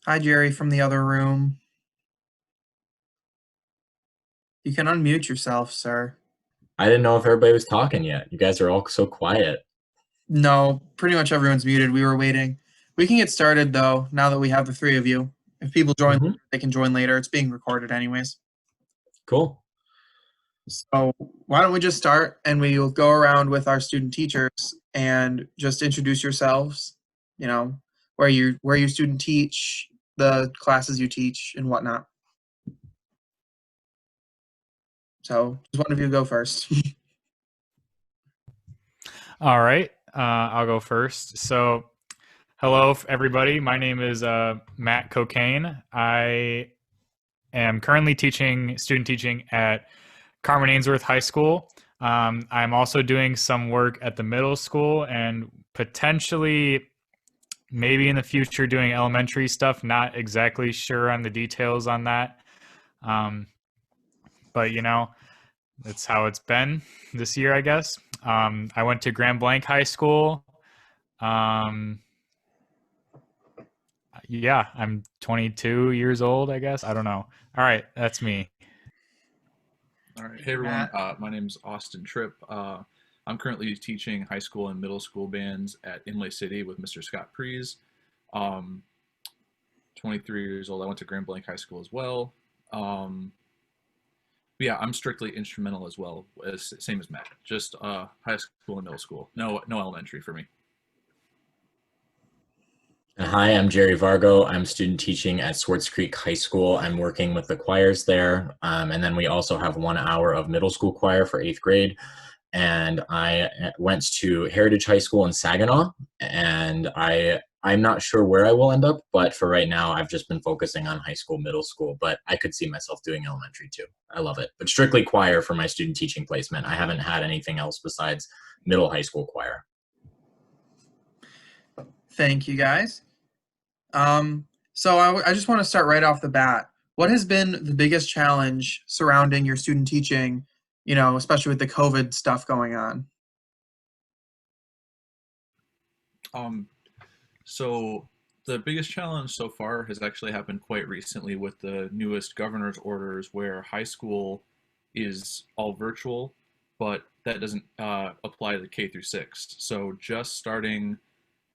Hi, Jerry from the other room. You can unmute yourself, sir. I didn't know if everybody was talking yet. You guys are all so quiet. No, pretty much everyone's muted. We were waiting. We can get started, though, now that we have the three of you. If people join, Hmm. they can join later. It's being recorded anyways. Cool. So why don't we just start and we'll go around with our student teachers and just introduce yourselves, you know, where you student teach, the classes you teach and whatnot. So just one of you go first. All right, I'll go first. So, hello, everybody. My name is Matt Cocagne. I am currently student teaching at Carmen Ainsworth High School. I'm also doing some work at the middle school and potentially, maybe in the future, doing elementary stuff. Not exactly sure on the details on that. Um, but, that's how it's been this year, I guess. I went to Grand Blanc High School. Um, yeah, I'm 22 years old, I guess. I don't know. All right, that's me. All right. Hey, everyone. Matt. My name is Austin Tripp. I'm currently teaching high school and middle school bands at Inlay City with Mr. Scott Prees. Um, 23 years old. I went to Grand Blanc High School as well. Um, but yeah, I'm strictly instrumental as well, as same as Matt. Just high school and middle school. No elementary for me. Hi, I'm Jerry Vargo. I'm student teaching at Swartz Creek High School. I'm working with the choirs there. And then we also have 1 hour of middle school choir for 8th grade. And I went to Heritage High School in Saginaw. And I'm not sure where I will end up, but for right now, I've just been focusing on high school, middle school, but I could see myself doing elementary too. I love it. But strictly choir for my student teaching placement. I haven't had anything else besides middle high school choir. Thank you, guys. So I just want to start right off the bat. What has been the biggest challenge surrounding your student teaching, especially with the COVID stuff going on? Um, so the biggest challenge so far has actually happened quite recently with the newest governor's orders, where high school is all virtual, but that doesn't apply to the K through 6. So just starting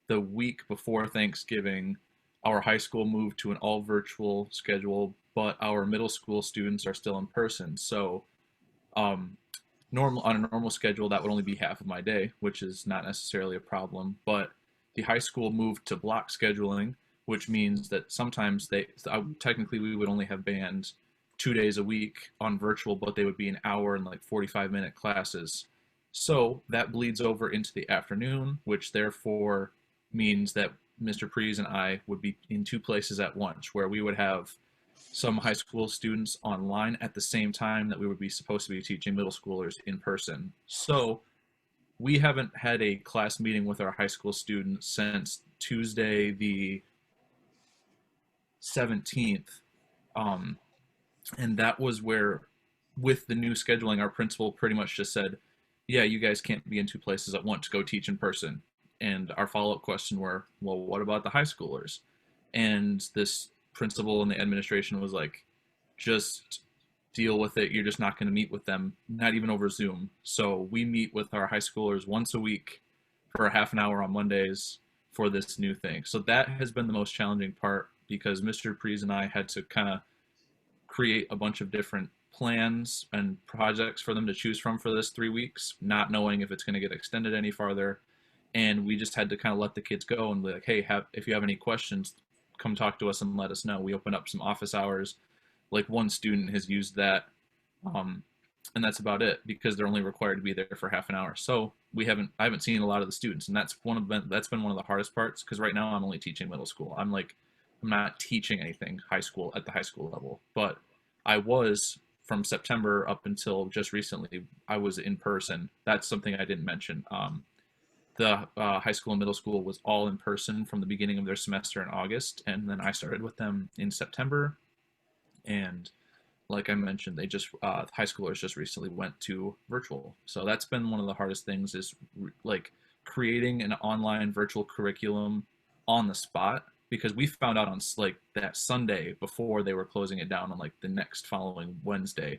the week before Thanksgiving, our high school moved to an all virtual schedule, but our middle school students are still in person. So um, normal on a normal schedule, that would only be half of my day, which is not necessarily a problem. But the high school moved to block scheduling, which means that sometimes technically we would only have band 2 days a week on virtual, but they would be an hour and like 45-minute classes. So that bleeds over into the afternoon, which therefore means that Mr. Prees and I would be in two places at once, where we would have some high school students online at the same time that we would be supposed to be teaching middle schoolers in person. So we haven't had a class meeting with our high school students since Tuesday the 17th. Um, and that was where, with the new scheduling, our principal pretty much just said, yeah, you guys can't be in two places at once, go teach in person. And our follow-up question were, well, what about the high schoolers? And this principal and the administration was like, just deal with it. You're just not going to meet with them, not even over Zoom. So we meet with our high schoolers once a week for a half an hour on Mondays for this new thing. So that has been the most challenging part, because Mr. Prees and I had to kind of create a bunch of different plans and projects for them to choose from for this 3 weeks, not knowing if it's going to get extended any farther. And we just had to kind of let the kids go and be like, hey, if you have any questions, come talk to us and let us know. We opened up some office hours. Like, one student has used that, um, and that's about it, because they're only required to be there for half an hour. So I haven't seen a lot of the students, and that's been one of the hardest parts, because right now I'm only teaching middle school. I'm not teaching anything high school at the high school level, but I was from September up until just recently. I was in person. That's something I didn't mention. The high school and middle school was all in person from the beginning of their semester in August, and then I started with them in September. And like I mentioned, they just high schoolers just recently went to virtual. So that's been one of the hardest things, is like creating an online virtual curriculum on the spot because we found out on like that Sunday before they were closing it down on like the next following Wednesday.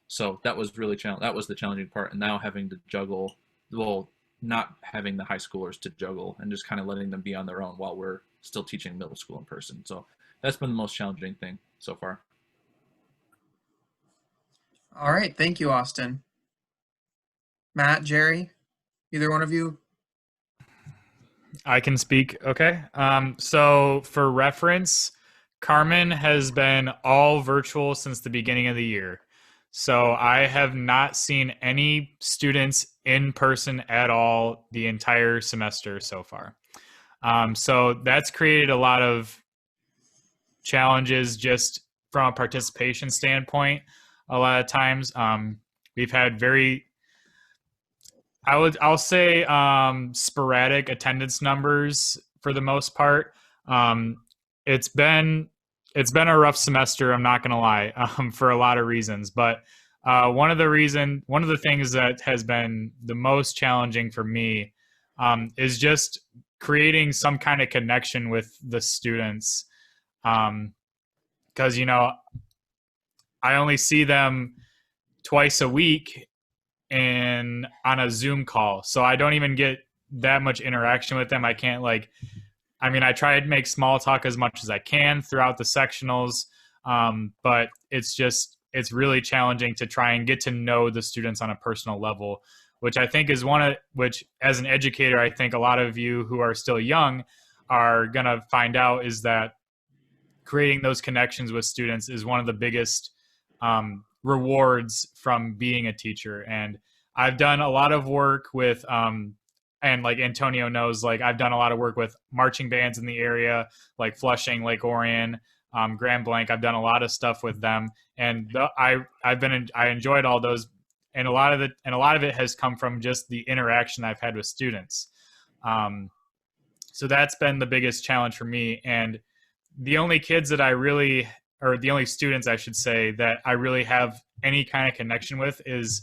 So that was really that was the challenging part. And now having to juggle, well, not having the high schoolers to juggle and just kind of letting them be on their own while we're still teaching middle school in person. So that's been the most challenging thing so far. All right, thank you, Austin. Matt, Jerry, either one of you? I can speak. Okay. So for reference, Carmen has been all virtual since the beginning of the year. So I have not seen any students in person at all the entire semester so far. So that's created a lot of challenges just from a participation standpoint. A lot of times, we've had I'll say sporadic attendance numbers for the most part. It's been a rough semester, I'm not going to lie, for a lot of reasons. But one of the things that has been the most challenging for me is just creating some kind of connection with the students. Because, I only see them twice a week on a Zoom call. So I don't even get that much interaction with them. I can't I try to make small talk as much as I can throughout the sectionals. But it's really challenging to try and get to know the students on a personal level, which I think is which as an educator, I think a lot of you who are still young are going to find out is that creating those connections with students is one of the biggest rewards from being a teacher. And I've done a lot of work with, and like Antonio knows, like I've done a lot of work with marching bands in the area, like Flushing, Lake Orion, Grand Blanc. I've done a lot of stuff with them, and I enjoyed all those, and a lot of it has come from just the interaction I've had with students. So that's been the biggest challenge for me. And the only kids that the only students I should say that I really have any kind of connection with is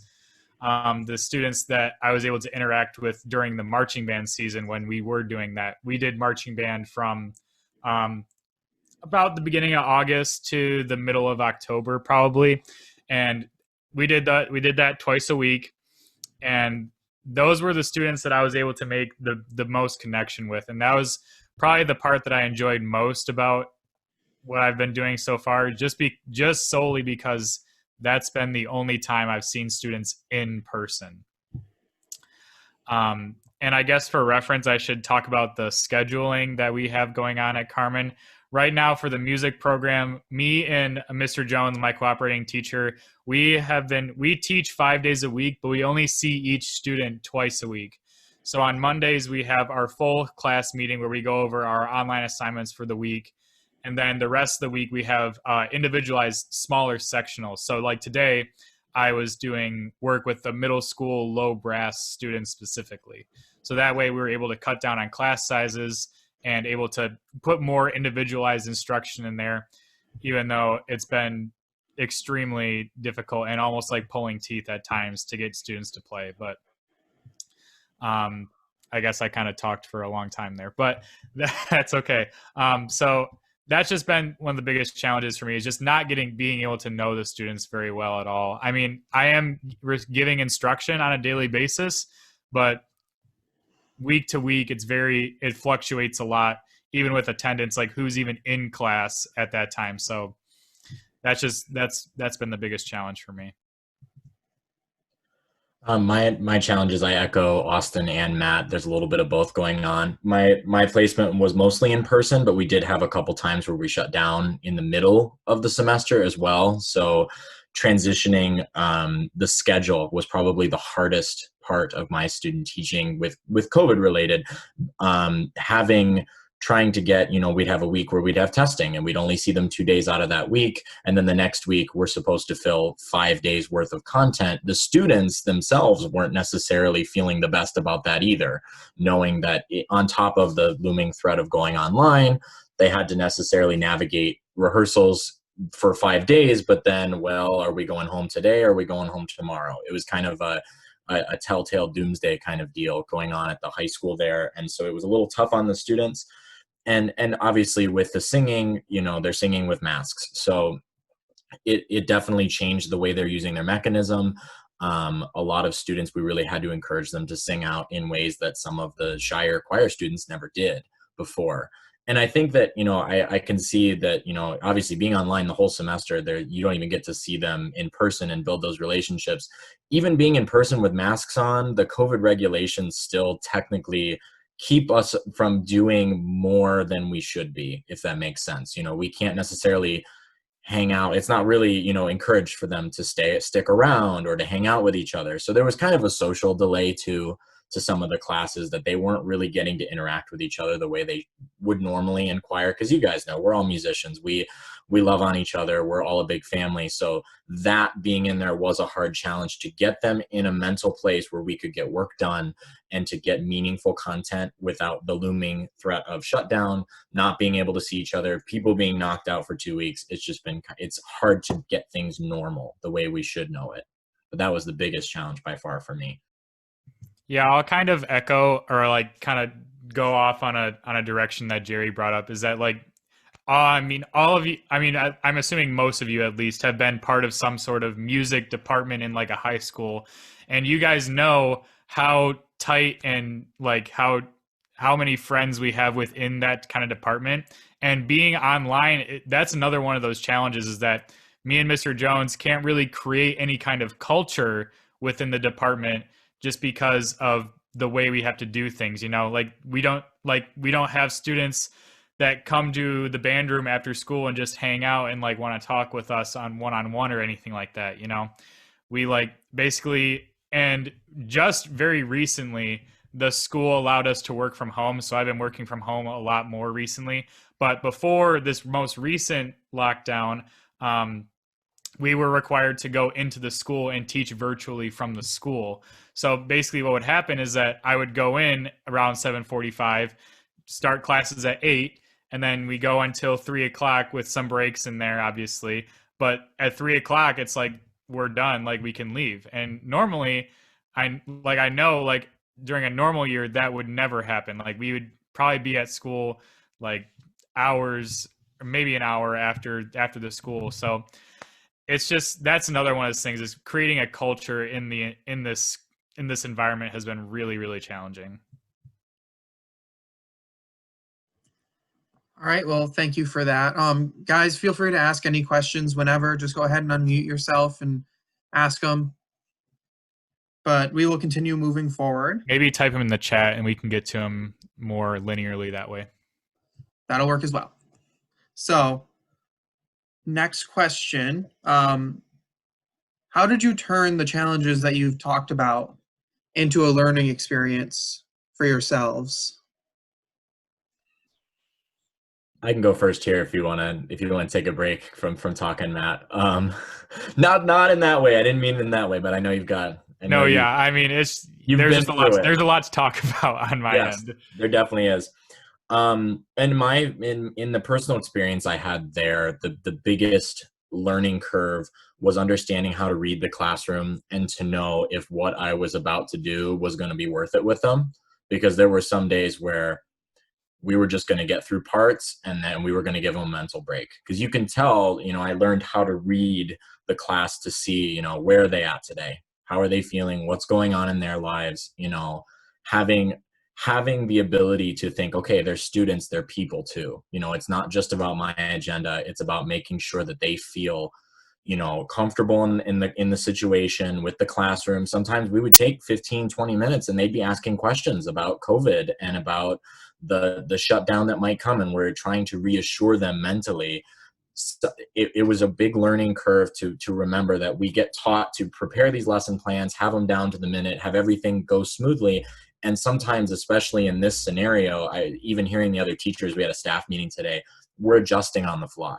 the students that I was able to interact with during the marching band season when we were doing that. We did marching band from about the beginning of August to the middle of October probably. And we did that twice a week. And those were the students that I was able to make the most connection with. And that was probably the part that I enjoyed most about what I've been doing so far, just solely because that's been the only time I've seen students in person. And I guess for reference, I should talk about the scheduling that we have going on at Carmen. Right now for the music program, me and Mr. Jones, my cooperating teacher, we teach 5 days a week, but we only see each student twice a week. So on Mondays, we have our full class meeting where we go over our online assignments for the week. And then the rest of the week, we have individualized smaller sectionals. So like today, I was doing work with the middle school low brass students specifically. So that way we were able to cut down on class sizes and able to put more individualized instruction in there, even though it's been extremely difficult and almost like pulling teeth at times to get students to play. But I guess I kind of talked for a long time there, but that's okay. So that's just been one of the biggest challenges for me, is just not being able to know the students very well at all. I mean, I am giving instruction on a daily basis, but week to week, it fluctuates a lot, even with attendance, like who's even in class at that time. So that's been the biggest challenge for me. My challenges, I echo Austin and Matt. There's a little bit of both going on. My placement was mostly in person, but we did have a couple times where we shut down in the middle of the semester as well. So transitioning the schedule was probably the hardest part of my student teaching with COVID related. Trying to get, we'd have a week where we'd have testing and we'd only see them 2 days out of that week. And then the next week we're supposed to fill 5 days worth of content. The students themselves weren't necessarily feeling the best about that either, knowing that on top of the looming threat of going online, they had to necessarily navigate rehearsals for 5 days, but then, well, are we going home today? Or are we going home tomorrow? It was kind of a telltale doomsday kind of deal going on at the high school there. And so it was a little tough on the students. and obviously with the singing, you know, they're singing with masks. So it definitely changed the way they're using their mechanism. A lot of students, we really had to encourage them to sing out in ways that some of the shyer choir students never did before. And I think that, you know, I can see that, you know, obviously being online the whole semester there, you don't even get to see them in person and build those relationships. Even being in person with masks on, the COVID regulations still technically keep us from doing more than we should be, if that makes sense. You know, we can't necessarily hang out. It's not really, you know, encouraged for them to stick around or to hang out with each other. So there was kind of a social delay to some of the classes, that they weren't really getting to interact with each other the way they would normally in choir. Because you guys know, we're all musicians. We love on each other. We're all a big family. So that being in there was a hard challenge to get them in a mental place where we could get work done and to get meaningful content without the looming threat of shutdown, not being able to see each other, people being knocked out for 2 weeks. It's hard to get things normal the way we should know it. But that was the biggest challenge by far for me. Yeah, I'll kind of echo, or like kind of go off on a direction that Jerry brought up, is that like, I mean, all of you, I mean, I'm assuming most of you at least have been part of some sort of music department in like a high school, and you guys know how tight and like how many friends we have within that kind of department. And being online, that's another one of those challenges, is that me and Mr. Jones can't really create any kind of culture within the department just because of the way we have to do things. You know, like we don't have students that come to the band room after school and just hang out and like want to talk with us on one-on-one or anything like that. You know, we like basically, and just very recently, the school allowed us to work from home. So I've been working from home a lot more recently. But before this most recent lockdown, we were required to go into the school and teach virtually from the school. So basically what would happen is that I would go in around 7:45, start classes at 8, and then we go until 3 o'clock with some breaks in there, obviously. But at 3 o'clock, it's like, we're done, like we can leave. And normally, I know like during a normal year, that would never happen. Like we would probably be at school like hours, or maybe an hour after the school. So it's just, that's another one of those things, is creating a culture in this environment has been really, really challenging. All right, well, thank you for that. Guys, feel free to ask any questions whenever. Just go ahead and unmute yourself and ask them. But we will continue moving forward. Maybe type them in the chat and we can get to them more linearly that way. That'll work as well. So, next question. How did you turn the challenges that you've talked about into a learning experience for yourselves? I can go first here if you want to take a break from talking, Matt. Not in that way. I didn't mean it in that way, but I know you've got. I mean, there's just a lot. There's a lot to talk about on my end. There definitely is. And in the personal experience I had there, the biggest learning curve was understanding how to read the classroom and to know if what I was about to do was going to be worth it with them, because there were some days where we were just going to get through parts and then we were going to give them a mental break. Because you can tell, you know, I learned how to read the class to see, you know, where are they at today? How are they feeling? What's going on in their lives? You know, having the ability to think, okay, they're students, they're people too. You know, it's not just about my agenda. It's about making sure that they feel, you know, comfortable in the situation with the classroom. Sometimes we would take 15, 20 minutes and they'd be asking questions about COVID and about the shutdown that might come. And we're trying to reassure them mentally. So it was a big learning curve to remember that we get taught to prepare these lesson plans, have them down to the minute, have everything go smoothly. And sometimes, especially in this scenario, even hearing the other teachers, we had a staff meeting today, we're adjusting on the fly.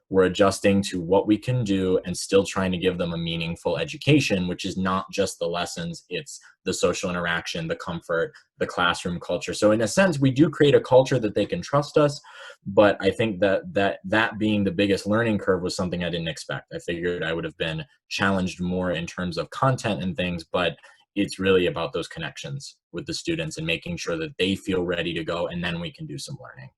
We're adjusting to what we can do and still trying to give them a meaningful education, which is not just the lessons, it's the social interaction, the comfort, the classroom culture. So in a sense, we do create a culture that they can trust us. But I think that being the biggest learning curve was something I didn't expect. I figured I would have been challenged more in terms of content and things, but it's really about those connections with the students and making sure that they feel ready to go, and then we can do some learning.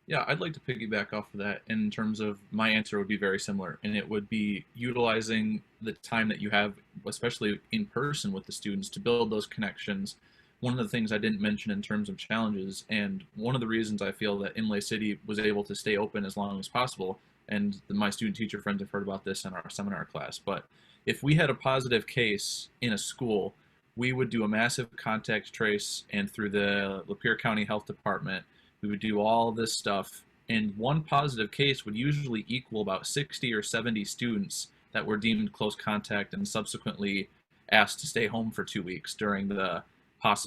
Yeah, I'd like to piggyback off of that in terms of my answer would be very similar, and it would be utilizing the time that you have, especially in person with the students, to build those connections. One of the things I didn't mention in terms of challenges, and one of the reasons I feel that Inlay City was able to stay open as long as possible, and my student teacher friends have heard about this in our seminar class, but if we had a positive case in a school, we would do a massive contact trace, and through the Lapeer County Health Department, we would do all this stuff, and one positive case would usually equal about 60 or 70 students that were deemed close contact and subsequently asked to stay home for 2 weeks during the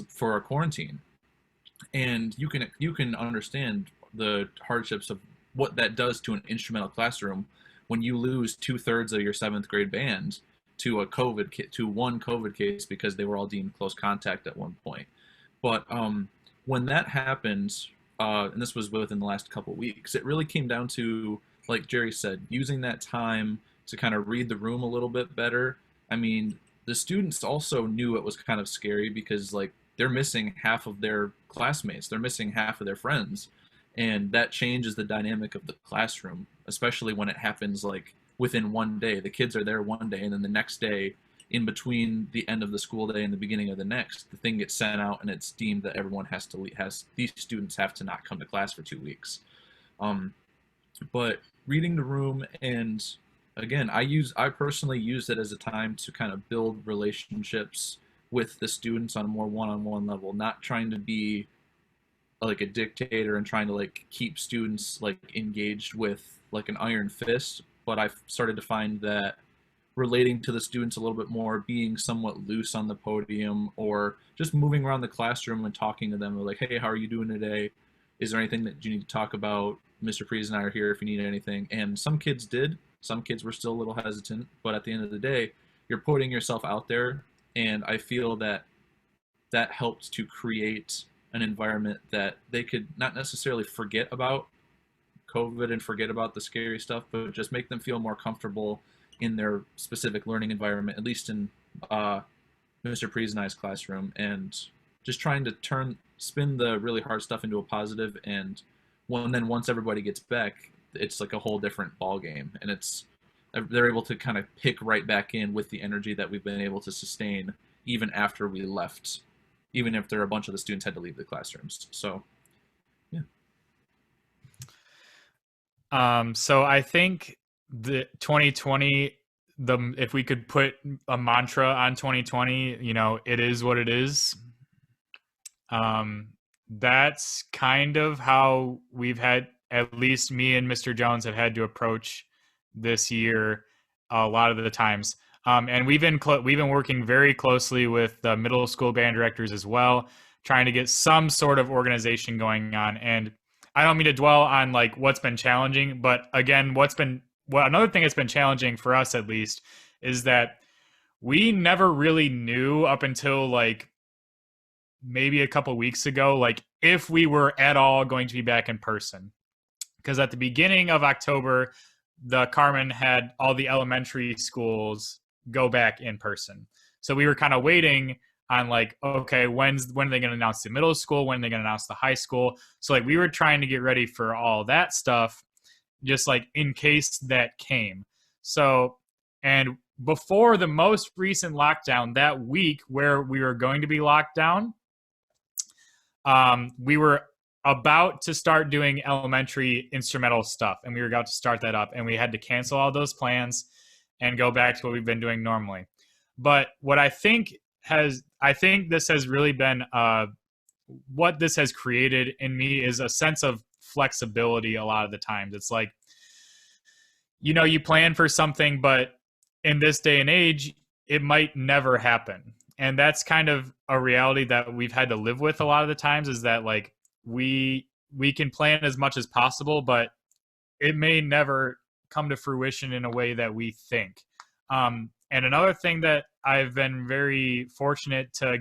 for a quarantine. And you can understand the hardships of what that does to an instrumental classroom when you lose 2/3 of your 7th grade band to one COVID case because they were all deemed close contact at one point. But when that happens, and this was within the last couple of weeks, it really came down to, like Jerry said, using that time to kind of read the room a little bit better. I mean, the students also knew it was kind of scary because like they're missing half of their classmates, they're missing half of their friends, and that changes the dynamic of the classroom, especially when it happens like within one day. The kids are there one day, and then the next day, in between the end of the school day and the beginning of the next, the thing gets sent out and it's deemed that everyone has to these students have to not come to class for 2 weeks. But reading the room, and again, I personally use it as a time to kind of build relationships with the students on a more one-on-one level, not trying to be like a dictator and trying to like keep students like engaged with like an iron fist. But I've started to find that relating to the students a little bit more, being somewhat loose on the podium, or just moving around the classroom and talking to them like, hey, how are you doing today? Is there anything that you need to talk about? Mr. Prees and I are here if you need anything. And some kids did. Some kids were still a little hesitant, but at the end of the day, you're putting yourself out there, and I feel that that helped to create an environment that they could not necessarily forget about COVID and forget about the scary stuff, but just make them feel more comfortable in their specific learning environment, at least in Mr. Prees and I's classroom, and just trying to spin the really hard stuff into a positive. And then once everybody gets back, it's like a whole different ball game, and they're able to kind of pick right back in with the energy that we've been able to sustain even after we left, even if there are a bunch of the students had to leave the classrooms. So yeah. So I think the 2020, if we could put a mantra on 2020, it is what it is. That's kind of how we've had, at least me and Mr. Jones have had to approach this year a lot of the times. And we've been working very closely with the middle school band directors as well, trying to get some sort of organization going on. And I don't mean to dwell on like what's been challenging, but again, another thing that's been challenging for us at least is that we never really knew up until like maybe a couple weeks ago, like if we were at all going to be back in person. Because at the beginning of October, the Carmen had all the elementary schools go back in person. So we were kind of waiting on like, okay, when are they going to announce the middle school? When are they going to announce the high school? So like we were trying to get ready for all that stuff, just like in case that came. So, and before the most recent lockdown, that week where we were going to be locked down, we were about to start doing elementary instrumental stuff, and we were about to start that up, and we had to cancel all those plans and go back to what we've been doing normally. But what I think this has really been what this has created in me is a sense of flexibility. A lot of the times it's like, you plan for something, but in this day and age, it might never happen. And that's kind of a reality that we've had to live with a lot of the times, is that like we can plan as much as possible, but it may never come to fruition in a way that we think. And another thing that I've been very fortunate to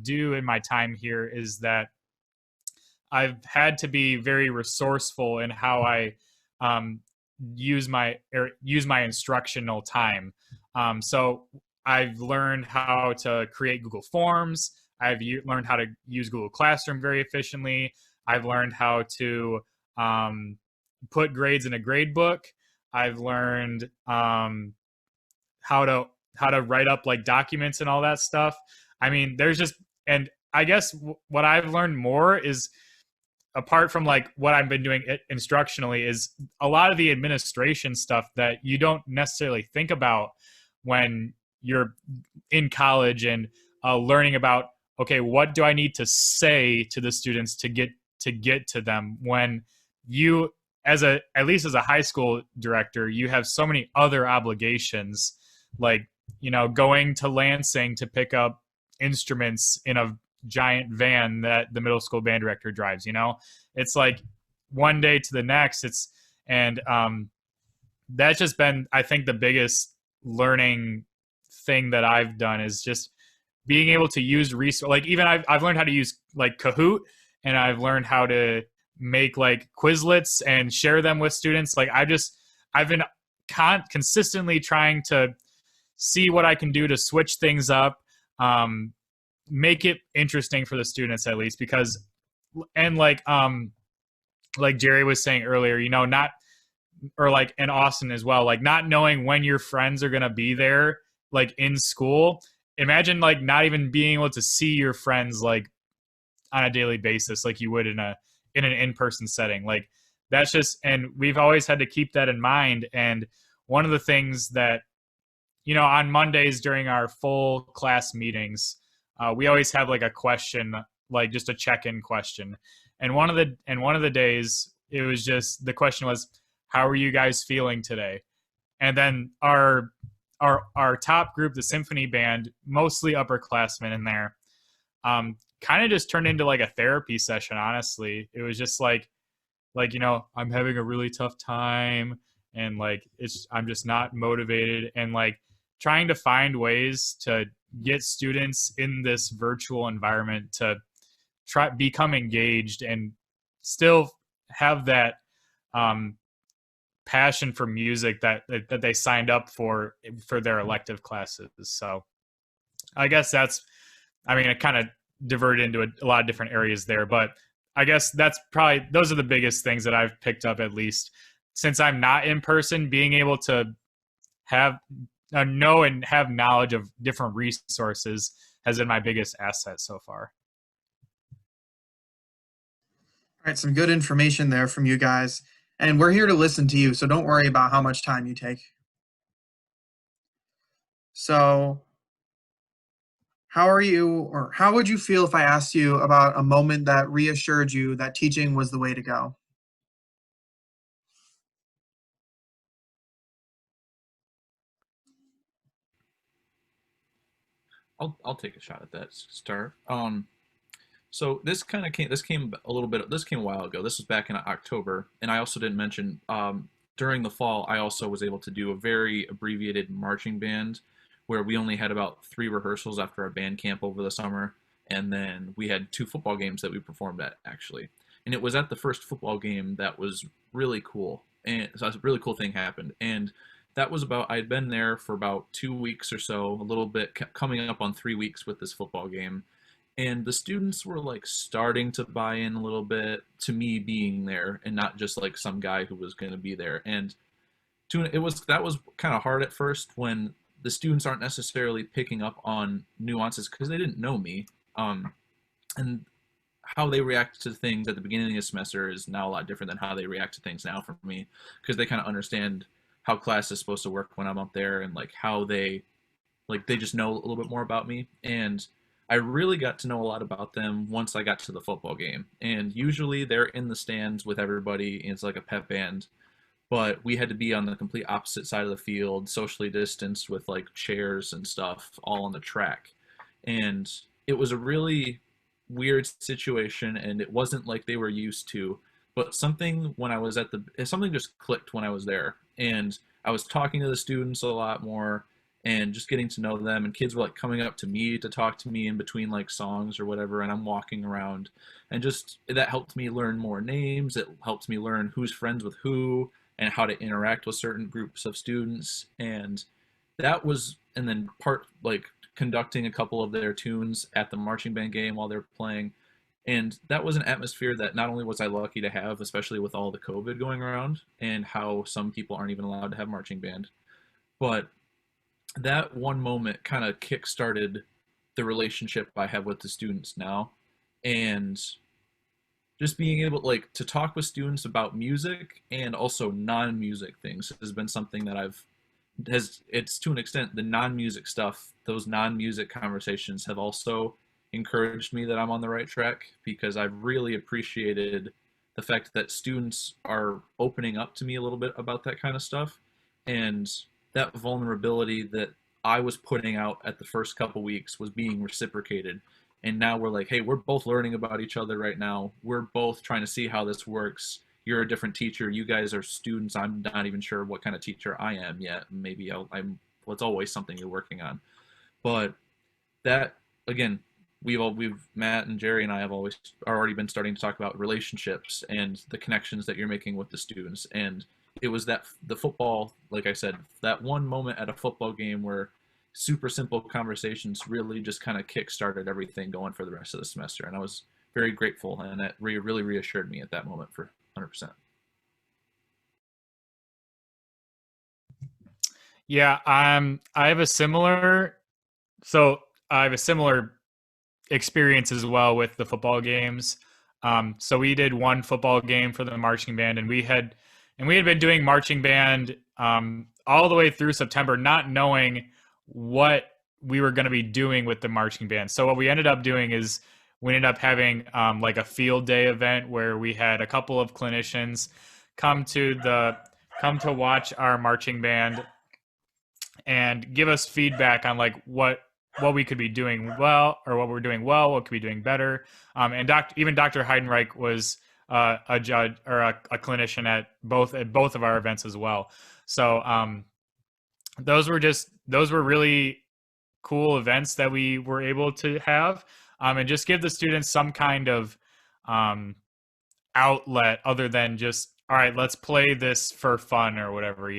do in my time here is that I've had to be very resourceful in how I use my instructional time. So I've learned how to create Google Forms. I've learned how to use Google Classroom very efficiently. I've learned how to put grades in a grade book. I've learned how to write up like documents and all that stuff. I mean, there's just, and I guess what I've learned more is, apart from like what I've been doing instructionally, is a lot of the administration stuff that you don't necessarily think about when you're in college and learning about, okay, what do I need to say to the students to get to them, when you, at least as a high school director, you have so many other obligations, like, you know, going to Lansing to pick up instruments in a giant van that the middle school band director drives. You know, it's like one day to the next. And that's just been, I think, the biggest learning thing that I've done, is just being able to use resource. Like, even I've learned how to use like Kahoot, and I've learned how to make like Quizlets and share them with students. Like, I've been consistently trying to see what I can do to switch things up, make it interesting for the students, at least, because, and like Jerry was saying earlier, you know, or like in Austin as well, like not knowing when your friends are going to be there, like in school. Imagine like not even being able to see your friends like on a daily basis, like you would in an in-person setting. Like, that's just, and we've always had to keep that in mind. And one of the things that, you know, on Mondays during our full class meetings, we always have like a question, like just a check-in question. And one of the days, it was just, the question was, how are you guys feeling today? And then our top group, the symphony band, mostly upperclassmen in there, kind of just turned into like a therapy session. Honestly, it was just like, you know, I'm having a really tough time, and like, I'm just not motivated, and like trying to find ways to get students in this virtual environment to become engaged and still have that passion for music that they signed up for their elective classes. So I guess it kind of diverted into a lot of different areas there, but I guess those are the biggest things that I've picked up, at least since I'm not in person. Being able to know and have knowledge of different resources has been my biggest asset so far. All right, some good information there from you guys. And we're here to listen to you, so don't worry about how much time you take. So how would you feel if I asked you about a moment that reassured you that teaching was the way to go? I'll take a shot at that start. So this came a while ago. This was back in October, and I also didn't mention, during the fall, I also was able to do a very abbreviated marching band, where we only had about 3 rehearsals after our band camp over the summer, and then we had 2 football games that we performed at, actually. And it was at the first football game that was really cool, and so a really cool thing happened. And that was I had been there for about 2 weeks or so, a little bit, coming up on 3 weeks with this football game. And the students were like starting to buy in a little bit to me being there, and not just like some guy who was going to be there. And that was kind of hard at first, when the students aren't necessarily picking up on nuances because they didn't know me. And how they react to things at the beginning of the semester is now a lot different than how they react to things now for me, because they kind of understand how class is supposed to work when I'm up there, and like how they just know a little bit more about me. And I really got to know a lot about them once I got to the football game. And usually they're in the stands with everybody, and it's like a pep band. But we had to be on the complete opposite side of the field, socially distanced, with like chairs and stuff all on the track. And it was a really weird situation, and it wasn't like they were used to. But something just clicked when I was there. And I was talking to the students a lot more, and just getting to know them, and kids were like coming up to me to talk to me in between like songs or whatever, and I'm walking around, and just that helped me learn more names. It helped me learn who's friends with who and how to interact with certain groups of students. And then conducting a couple of their tunes at the marching band game while they're playing. And that was an atmosphere that not only was I lucky to have, especially with all the COVID going around and how some people aren't even allowed to have marching band, but that one moment kind of kick-started the relationship I have with the students now. And just being able like to talk with students about music and also non-music things has been something that it's to an extent the non-music stuff, those non-music conversations have also encouraged me that I'm on the right track, because I've really appreciated the fact that students are opening up to me a little bit about that kind of stuff, and that vulnerability that I was putting out at the first couple weeks was being reciprocated. And now we're like, hey, we're both learning about each other right now. We're both trying to see how this works. You're a different teacher. You guys are students. I'm not even sure what kind of teacher I am yet. Maybe I'm. Well, it's always something you're working on. But that, again, we've Matt and Jerry and I have already been starting to talk about relationships and the connections that you're making with the students. And it was that the football, like I said, that one moment at a football game where super simple conversations really just kind of kick-started everything going for the rest of the semester. And I was very grateful, and that really reassured me at that moment for 100%. Yeah, I have a similar experience as well with the football games. So we did one football game for the marching band, and we had been doing marching band all the way through September, not knowing what we were going to be doing with the marching band. So what we ended up doing is we ended up having like a field day event where we had a couple of clinicians come to watch our marching band and give us feedback on like what we could be doing well, or what we're doing well, what could be doing better. And even Dr. Heidenreich was a judge or a clinician at both of our events as well. So those were really cool events that we were able to have, and just give the students some kind of outlet other than just, all right, let's play this for fun or whatever,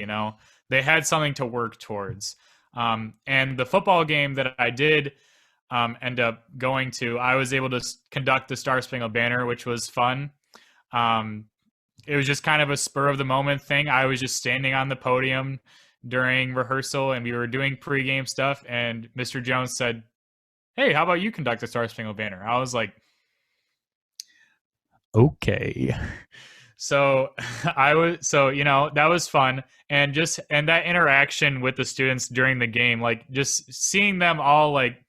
They had something to work towards. And the football game that I did end up going to, I was able to conduct the Star Spangled Banner, which was fun. It was just kind of a spur of the moment thing. I was just standing on the podium during rehearsal, and we were doing pregame stuff, and Mr. Jones said, hey, how about you conduct the Star Spangled Banner? I was like, okay. So that was fun. And that interaction with the students during the game, like just seeing them all like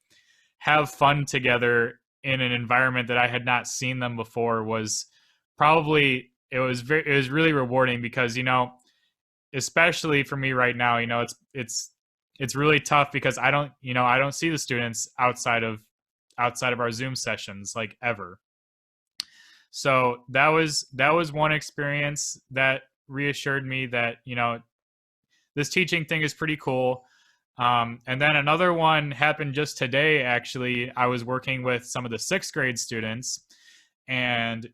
have fun together in an environment that I had not seen them before was probably, it was really rewarding, because, especially for me right now, it's really tough because I don't see the students outside of our Zoom sessions like ever. So that was one experience that reassured me that, this teaching thing is pretty cool. And then another one happened just today, actually. I was working with some of the 6th grade students, and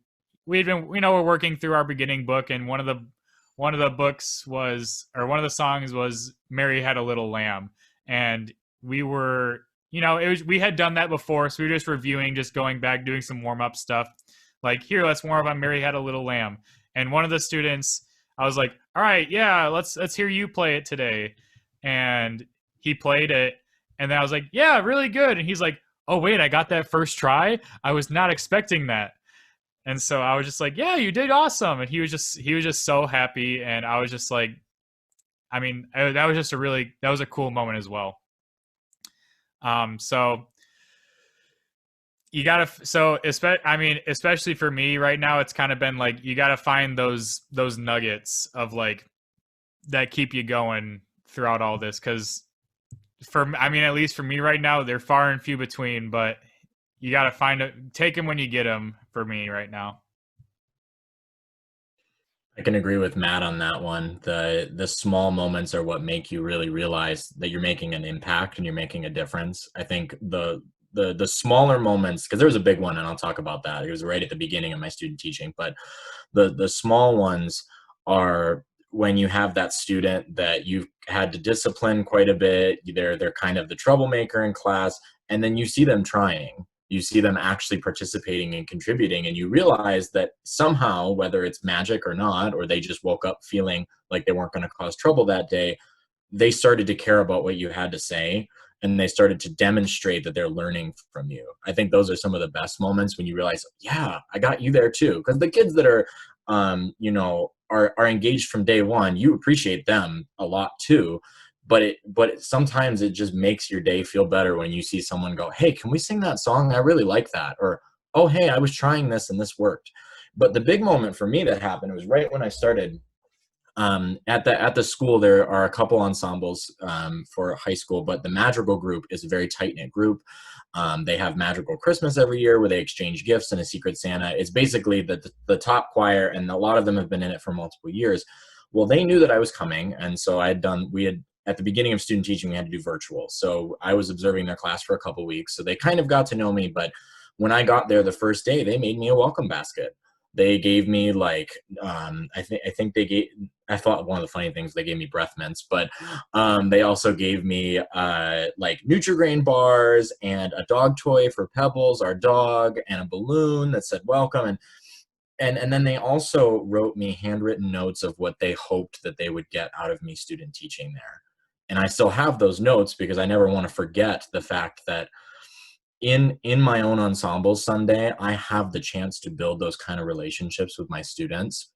we're working through our beginning book, and one of the books was, or one of the songs was Mary Had a Little Lamb. And we were, we had done that before. So we were just reviewing, just going back, doing some warm up stuff. Like, here, let's warm up on Mary Had a Little Lamb. And one of the students, I was like, all right, yeah, let's hear you play it today. And he played it. And then I was like, yeah, really good. And he's like, oh, wait, I got that first try? I was not expecting that. And so I was just like, yeah, you did awesome. And he was just so happy. And I was just like, that was a cool moment as well. So you gotta, especially for me right now, it's kind of been like, you gotta find those nuggets of like, that keep you going throughout all this. Cause at least for me right now, they're far and few between, but you gotta take them when you get them for me right now. I can agree with Matt on that one. The small moments are what make you really realize that you're making an impact and you're making a difference. I think the smaller moments, because there was a big one, and I'll talk about that. It was right at the beginning of my student teaching, but the small ones are when you have that student that you've had to discipline quite a bit. They're kind of the troublemaker in class, and then you see them trying, You see them actually participating and contributing, and you realize that somehow, whether it's magic or not, or they just woke up feeling like they weren't going to cause trouble that day, they started to care about what you had to say, and they started to demonstrate that they're learning from you. I think those are some of the best moments when you realize, yeah, I got you there too. Because the kids that are, are engaged from day one, you appreciate them a lot too. But sometimes it just makes your day feel better when you see someone go, hey, can we sing that song? I really like that. Or, oh, hey, I was trying this and this worked. But the big moment for me that happened, it was right when I started. At the school, there are a couple ensembles for high school, but the Madrigal group is a very tight-knit group. They have Madrigal Christmas every year where they exchange gifts and a Secret Santa. It's basically the top choir, and a lot of them have been in it for multiple years. Well, they knew that I was coming, and so at the beginning of student teaching, we had to do virtual. So I was observing their class for a couple weeks. So they kind of got to know me, but when I got there the first day, they made me a welcome basket. They gave me like, I thought one of the funny things, they gave me breath mints, but they also gave me like Nutri-Grain bars and a dog toy for Pebbles, our dog, and a balloon that said welcome. And then they also wrote me handwritten notes of what they hoped that they would get out of me student teaching there. And I still have those notes because I never want to forget the fact that in my own ensembles someday, I have the chance to build those kind of relationships with my students.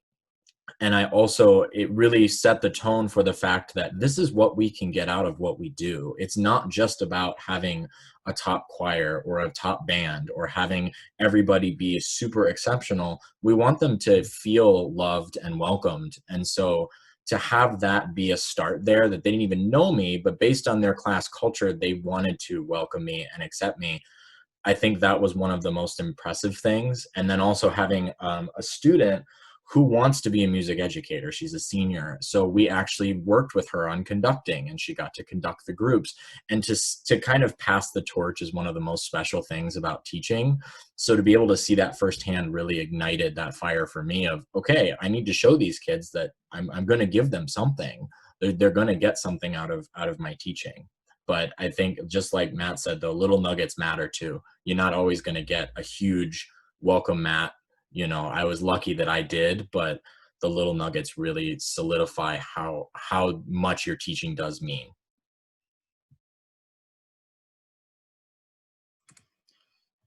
And it really set the tone for the fact that this is what we can get out of what we do. It's not just about having a top choir or a top band or having everybody be super exceptional. We want them to feel loved and welcomed. And so to have that be a start there, that they didn't even know me, but based on their class culture, they wanted to welcome me and accept me. I think that was one of the most impressive things. And then also having a student who wants to be a music educator. She's a senior. So we actually worked with her on conducting, and she got to conduct the groups. And to kind of pass the torch is one of the most special things about teaching. So to be able to see that firsthand really ignited that fire for me of, okay, I need to show these kids that I'm going to give them something. They're going to get something out of my teaching. But I think, just like Matt said, the little nuggets matter too. You're not always going to get a huge welcome mat. I was lucky that I did, but the little nuggets really solidify how much your teaching does mean.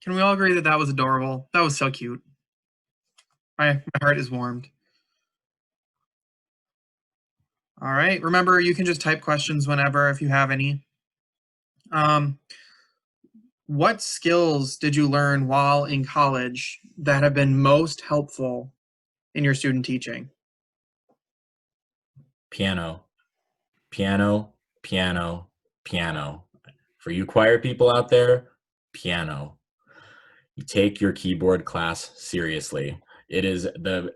Can we all agree that that was adorable? That was so cute. My heart is warmed. All right. Remember, you can just type questions whenever if you have any. What skills did you learn while in college that have been most helpful in your student teaching? Piano, piano, piano, piano. For you choir people out there, piano. You take your keyboard class seriously. It is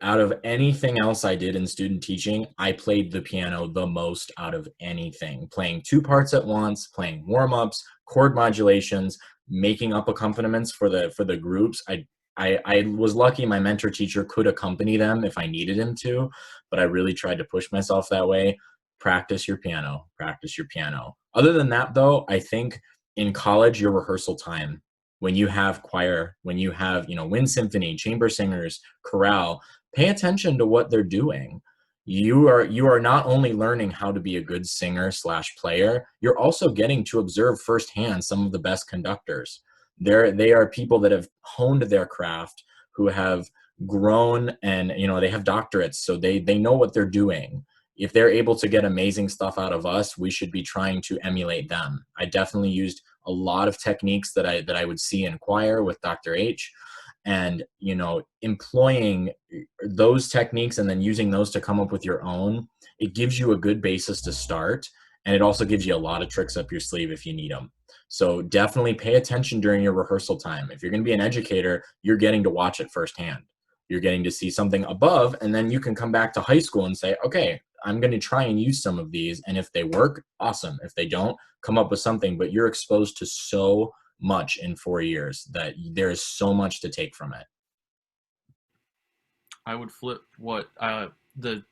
out of anything else I did in student teaching, I played the piano the most out of anything. Playing two parts at once, playing warm-ups, chord modulations, making up accompaniments for the groups. I was lucky my mentor teacher could accompany them if I needed him to, but I really tried to push myself that way. Practice your piano, practice your piano. Other than that though, I think in college, your rehearsal time, when you have choir, when you have, wind symphony, chamber singers, chorale, pay attention to what they're doing. You are not only learning how to be a good singer / player, you're also getting to observe firsthand some of the best conductors. They are people that have honed their craft, who have grown, and they have doctorates, so they know what they're doing. If they're able to get amazing stuff out of us, we should be trying to emulate them. I definitely used a lot of techniques that I would see in choir with Dr. H, and employing those techniques and then using those to come up with your own. It gives you a good basis to start, and it also gives you a lot of tricks up your sleeve if you need them. So definitely pay attention during your rehearsal time. If you're going to be an educator, you're getting to watch it firsthand. You're getting to see something above, and then you can come back to high school and say, okay, I'm going to try and use some of these, and if they work, awesome. If they don't, come up with something. But you're exposed to so much in 4 years that there is so much to take from it. I would flip what the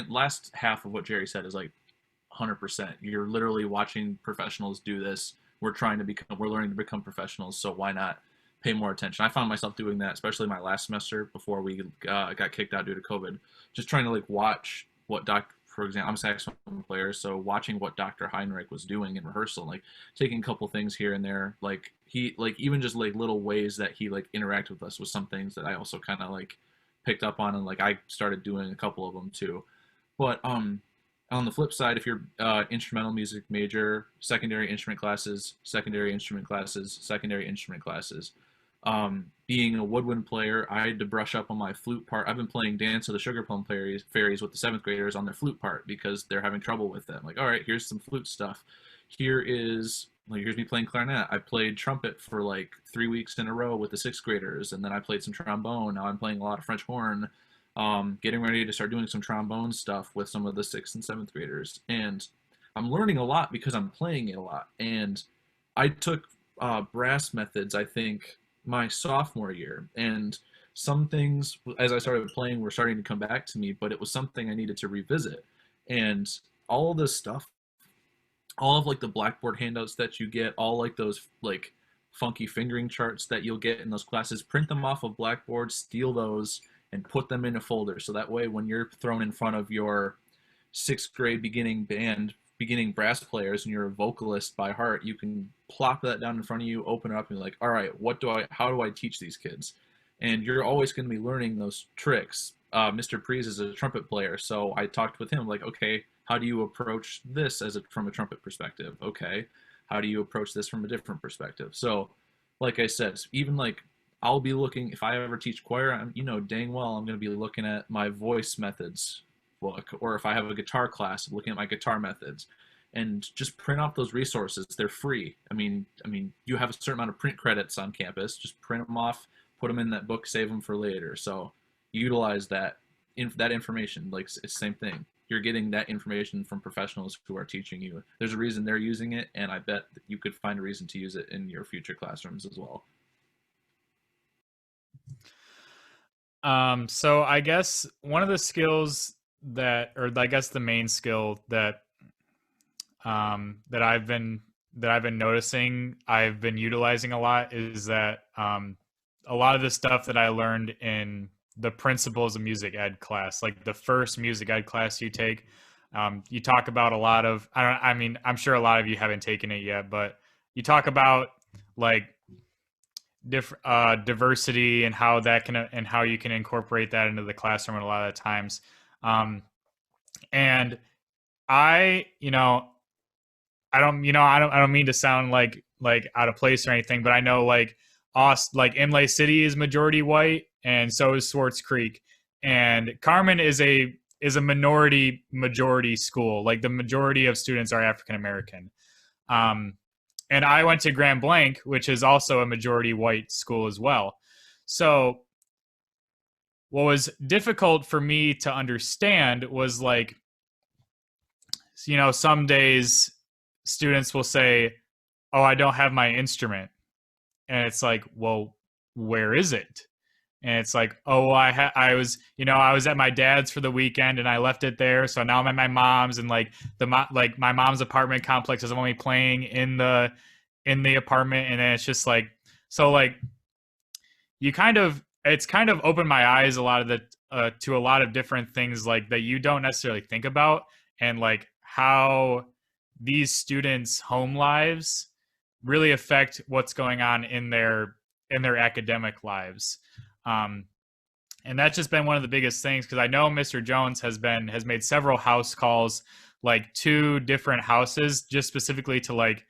last half of what Jerry said is like 100%. You're literally watching professionals do this. We're learning to become professionals, so why not pay more attention. I found myself doing that, especially my last semester before we got kicked out due to COVID. Just trying to like watch what for example, I'm a saxophone player, so watching what Dr. Heidenreich was doing in rehearsal, like taking a couple things here and there, like he like even just like little ways that he like interacted with us was some things that I also kind of like picked up on, and like I started doing a couple of them too. But on the flip side, if you're instrumental music major, secondary instrument classes, secondary instrument classes, secondary instrument classes. Being a woodwind player, I had to brush up on my flute part. I've been playing Dance of the Sugar Plum Fairies with the 7th graders on their flute part because they're having trouble with it. I'm like, all right, here's some flute stuff. Here's me playing clarinet. I played trumpet for like 3 weeks in a row with the 6th graders, and then I played some trombone. Now I'm playing a lot of French horn. Getting ready to start doing some trombone stuff with some of the 6th and 7th graders. And I'm learning a lot because I'm playing it a lot. And I took brass methods, I think, my sophomore year. And some things, as I started playing, were starting to come back to me, but it was something I needed to revisit. And all of this stuff, all of like the Blackboard handouts that you get, all like those like funky fingering charts that you'll get in those classes, print them off of Blackboard, steal those, and put them in a folder. So that way when you're thrown in front of your 6th grade beginning brass players and you're a vocalist by heart, you can plop that down in front of you, open it up, and be like, all right, how do I teach these kids? And you're always going to be learning those tricks. Mr. Prees is a trumpet player, so I talked with him like, okay, how do you approach this from a trumpet perspective? Okay, how do you approach this from a different perspective? So like I said, even like I'll be looking, if I ever teach choir, dang well I'm going to be looking at my voice methods book, or if I have a guitar class, looking at my guitar methods, and just print off those resources. They're free. I mean, you have a certain amount of print credits on campus. Just print them off, put them in that book, save them for later. So utilize that information. Like it's the same thing. You're getting that information from professionals who are teaching you. There's a reason they're using it, and I bet that you could find a reason to use it in your future classrooms as well. So I guess one of the skills the main skill that I've been noticing, I've been utilizing a lot, is that a lot of the stuff that I learned in the principles of music ed class, like the first music ed class you take, you talk about a lot of, I'm sure a lot of you haven't taken it yet, but you talk about like diversity and how you can incorporate that into the classroom a lot of the times. And I don't mean to sound like out of place or anything, but I know like Imlay City is majority white, and so is Swartz Creek, and Carmen is a majority school. Like the majority of students are African American. And I went to Grand Blanc, which is also a majority white school as well. So what was difficult for me to understand was like, some days students will say, oh, I don't have my instrument. And it's like, well, where is it? And it's like, oh, I was at my dad's for the weekend and I left it there. So now I'm at my mom's, and like my mom's apartment complex is only playing in the apartment. And then it's just like, so like it's kind of opened my eyes to a lot of different things like that you don't necessarily think about, and like how these students' home lives really affect what's going on in their academic lives. And that's just been one of the biggest things, because I know Mr. Jones has made several house calls, like 2 different houses, just specifically to like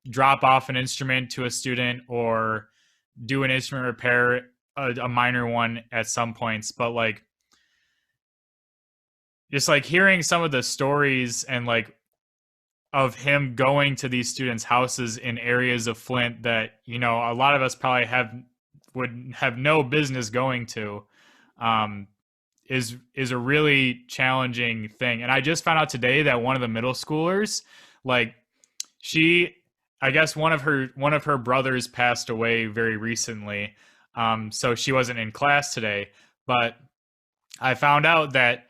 drop off an instrument to a student or do an instrument repair, a minor one at some points. But like just like hearing some of the stories and like of him going to these students' houses in areas of Flint that, a lot of us probably would have no business going to, is a really challenging thing. And I just found out today that one of the middle schoolers, like I guess one of her brothers passed away very recently. So she wasn't in class today, but I found out that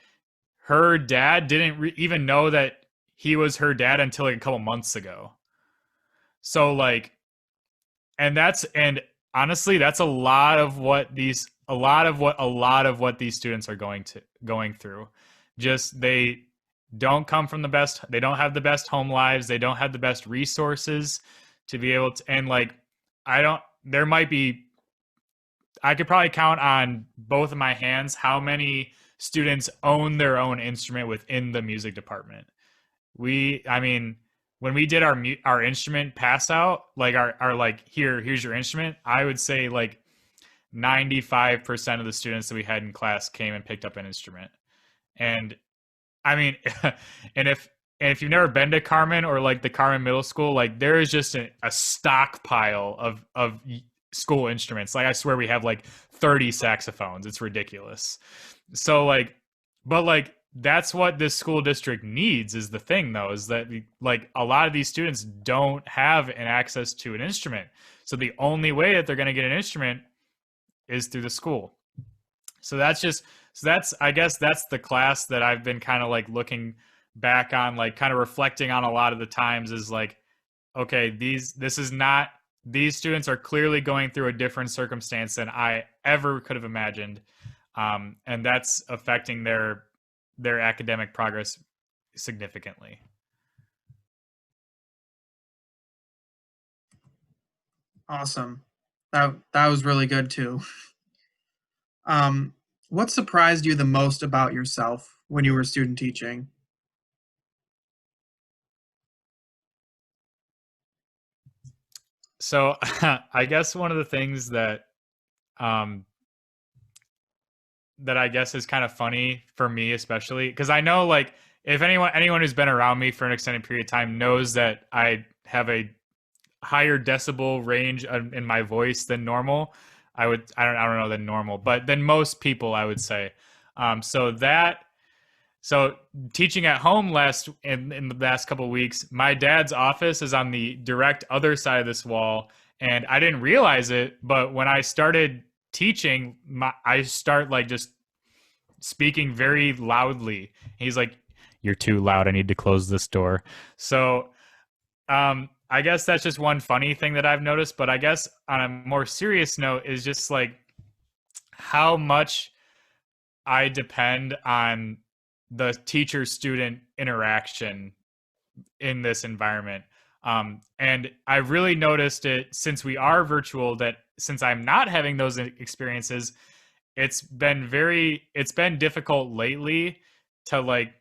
her dad didn't even know that he was her dad until like a couple months ago. So like, and honestly, that's a lot of what these students are going through. Just they don't come from they don't have the best home lives, they don't have the best resources to be able to, and like I could probably count on both of my hands how many students own their own instrument within the music department. When we did our instrument pass out, like our like here's your instrument, I would say like 95% of the students that we had in class came and picked up an instrument. And I mean, and if you've never been to Carmen or like the Carmen Middle School, like there is just a stockpile of school instruments. Like I swear we have like 30 saxophones. It's ridiculous. So like, but like that's what this school district needs is the thing though, is that like a lot of these students don't have an access to an instrument. So the only way that they're going to get an instrument is through the school. So I guess that's the class that I've been kind of like looking back on, like kind of reflecting on a lot of the times is like, okay, these students are clearly going through a different circumstance than I ever could have imagined. And that's affecting their academic progress significantly. Awesome. That was really good too. What surprised you the most about yourself when you were student teaching? So I guess one of the things that that I guess is kind of funny for me, especially because I know like if anyone who's been around me for an extended period of time knows that I have a higher decibel range in my voice than normal. I don't know than normal, but than most people, I would say. So teaching at home in the last couple of weeks, my dad's office is on the direct other side of this wall, and I didn't realize it. But when I started teaching, I start like just speaking very loudly. He's like, "You're too loud. I need to close this door." So, I guess that's just one funny thing that I've noticed. But I guess on a more serious note is just like how much I depend on the teacher-student interaction in this environment. And I really noticed it since we are virtual, that since I'm not having those experiences, it's been difficult lately to like,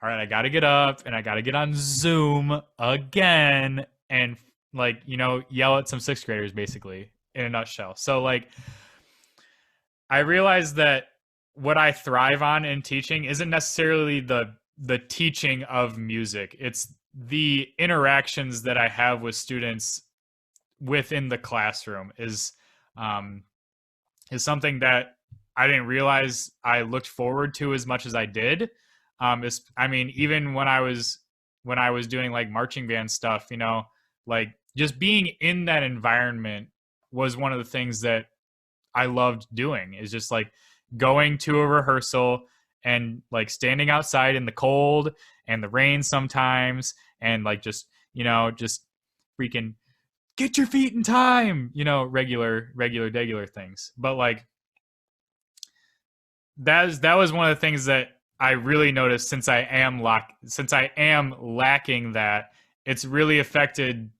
all right, I got to get up and I got to get on Zoom again and like, yell at some sixth graders basically in a nutshell. So like, I realized that what I thrive on in teaching isn't necessarily the teaching of music. It's the interactions that I have with students within the classroom is something that I didn't realize I looked forward to as much as I did. Even when I was doing like marching band stuff, like just being in that environment was one of the things that I loved doing, is just like going to a rehearsal and like standing outside in the cold and the rain sometimes and like just freaking get your feet in time, regular things. But like that was one of the things that I really noticed since I am lacking that. It's really affected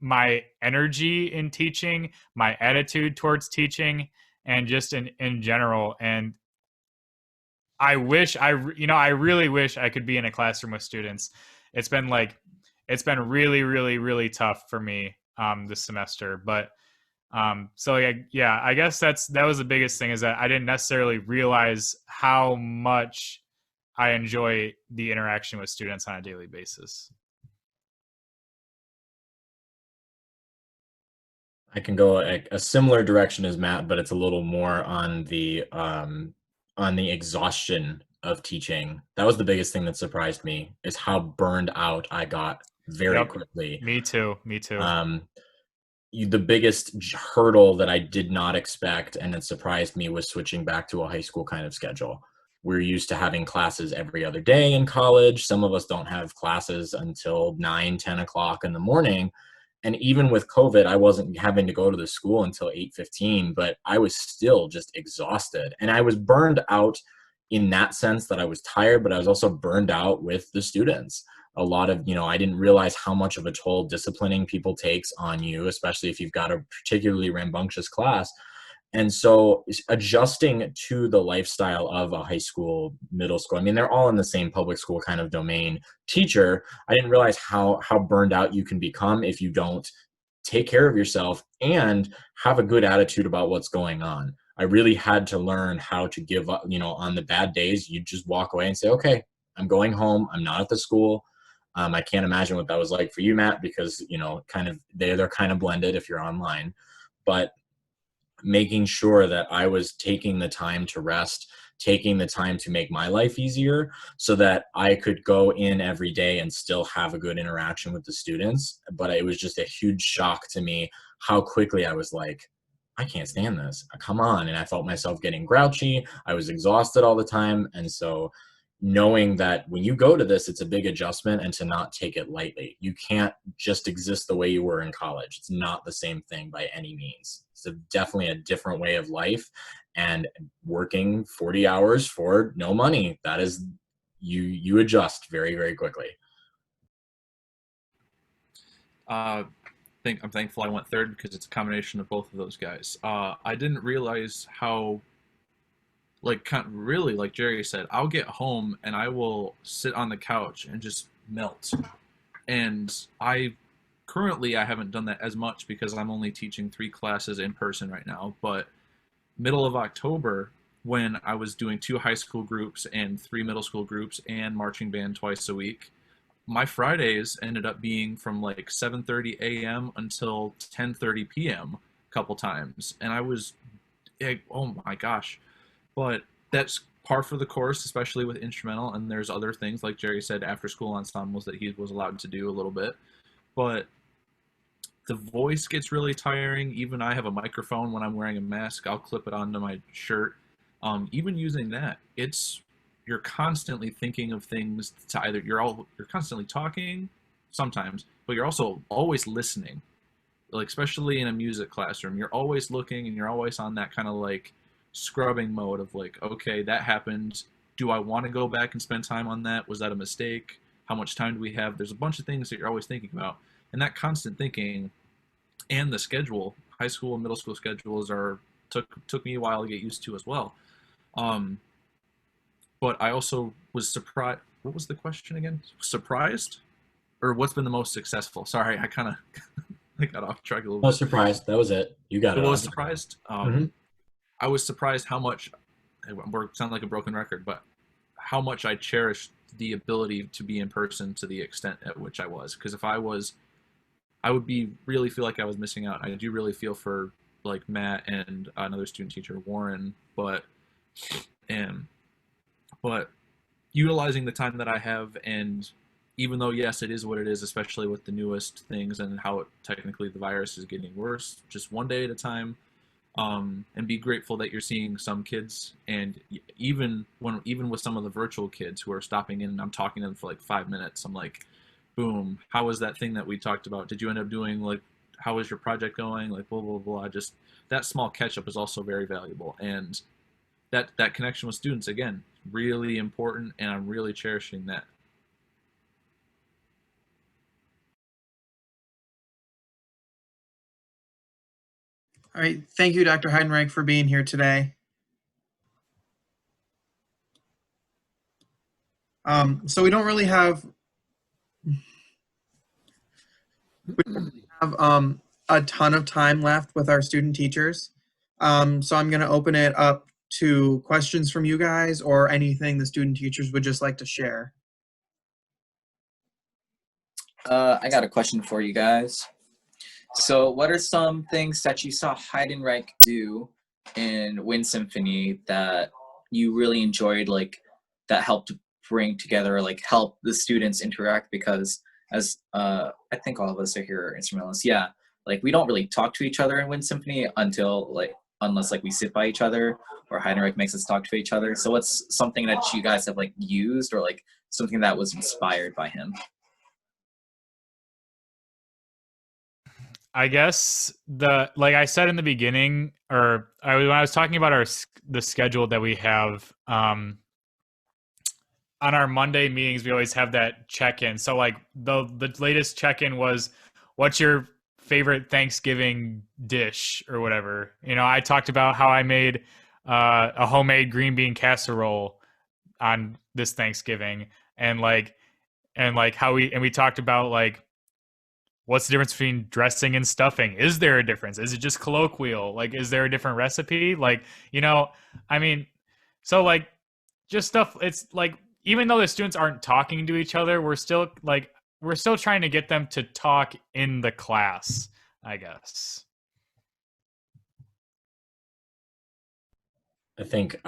my energy in teaching, my attitude towards teaching, and just in general. And I really wish I could be in a classroom with students. It's been really, really, really tough for me this semester. But I guess that was the biggest thing, is that I didn't necessarily realize how much I enjoy the interaction with students on a daily basis. I can go a similar direction as Matt, but it's a little more on the exhaustion of teaching. That was the biggest thing that surprised me, is how burned out I got very quickly. Me too. The biggest hurdle that I did not expect and it surprised me was switching back to a high school kind of schedule. We're used to having classes every other day in college. Some of us don't have classes until 9, 10 o'clock in the morning. And even with COVID, I wasn't having to go to the school until 8:15, but I was still just exhausted. And I was burned out in that sense that I was tired, but I was also burned out with the students. A lot of, I didn't realize how much of a toll disciplining people takes on you, especially if you've got a particularly rambunctious class. And so adjusting to the lifestyle of a high school, middle school, I mean, they're all in the same public school kind of domain teacher. I didn't realize how burned out you can become if you don't take care of yourself and have a good attitude about what's going on. I really had to learn how to give up, on the bad days, you just walk away and say, okay, I'm going home. I'm not at the school. I can't imagine what that was like for you, Matt, because, kind of they're kind of blended if you're online, but making sure that I was taking the time to rest, taking the time to make my life easier so that I could go in every day and still have a good interaction with the students. But it was just a huge shock to me how quickly I was like, I can't stand this. Come on. And I felt myself getting grouchy. I was exhausted all the time. And so knowing that when you go to this, it's a big adjustment and to not take it lightly. You can't just exist the way you were in college. It's not the same thing by any means. It's definitely a different way of life, and working 40 hours for no money, that is, you adjust very, very quickly. I'm thankful I went third because it's a combination of both of those guys. I didn't realize how, really, like Jerry said, I'll get home and I will sit on the couch and just melt. And currently I haven't done that as much because I'm only teaching 3 classes in person right now. But middle of October, when I was doing 2 high school groups and 3 middle school groups and marching band twice a week, my Fridays ended up being from like 7:30 a.m. until 10:30 p.m. a couple times. And I was, oh my gosh. But that's par for the course, especially with instrumental. And there's other things, like Jerry said, after school ensembles that he was allowed to do a little bit. But the voice gets really tiring. Even I have a microphone when I'm wearing a mask. I'll clip it onto my shirt. Even using that, you're constantly thinking of things to either you're constantly talking sometimes, but you're also always listening. Like especially in a music classroom, you're always looking and you're always on that kind of like scrubbing mode of like, okay, that happened. Do I want to go back and spend time on that? Was that a mistake? How much time do we have? There's a bunch of things that you're always thinking about. And that constant thinking and the schedule, high school and middle school schedules took me a while to get used to as well. But I also was surprised. What was the question again? Surprised? Or what's been the most successful? Sorry, I kind of I got off track a little bit. I was surprised. That was it. You got it. I was surprised. I was surprised how much, sound like a broken record, but how much I cherished the ability to be in person to the extent at which I was. Because if I would really feel like I was missing out. I do really feel for like Matt and another student teacher, Warren, but utilizing the time that I have, and even though, yes, it is what it is, especially with the newest things and how technically the virus is getting worse, just one day at a time, and be grateful that you're seeing some kids, and even with some of the virtual kids who are stopping in and I'm talking to them for like 5 minutes, I'm like, boom, how was that thing that we talked about? Did you end up doing, like, how is your project going? Like, blah, blah, blah. Just that small catch-up is also very valuable. And that connection with students, again, really important, and I'm really cherishing that. All right. Thank you, Dr. Heidenreich, for being here today. So we don't really have a ton of time left with our student teachers. So I'm going to open it up to questions from you guys or anything the student teachers would just like to share. I got a question for you guys. So what are some things that you saw Heidenreich do in Wind Symphony that you really enjoyed, like that helped bring together, like help the students interact? Because as I think all of us are here instrumentalists, yeah, like we don't really talk to each other in Wind Symphony unless like we sit by each other or Heidenreich makes us talk to each other. So what's something that you guys have like used or like something that was inspired by him? I guess like I said in the beginning, or when I was talking about the schedule that we have, on our Monday meetings, we always have that check-in. So like the latest check-in was, what's your favorite Thanksgiving dish or whatever? You know, I talked about how I made a homemade green bean casserole on this Thanksgiving, and how we talked about like, what's the difference between dressing and stuffing? Is there a difference? Is it just colloquial? Like, is there a different recipe? Like, you know, I mean, so like just stuff. It's like, even though the students aren't talking to each other, we're still trying to get them to talk in the class, I guess. I think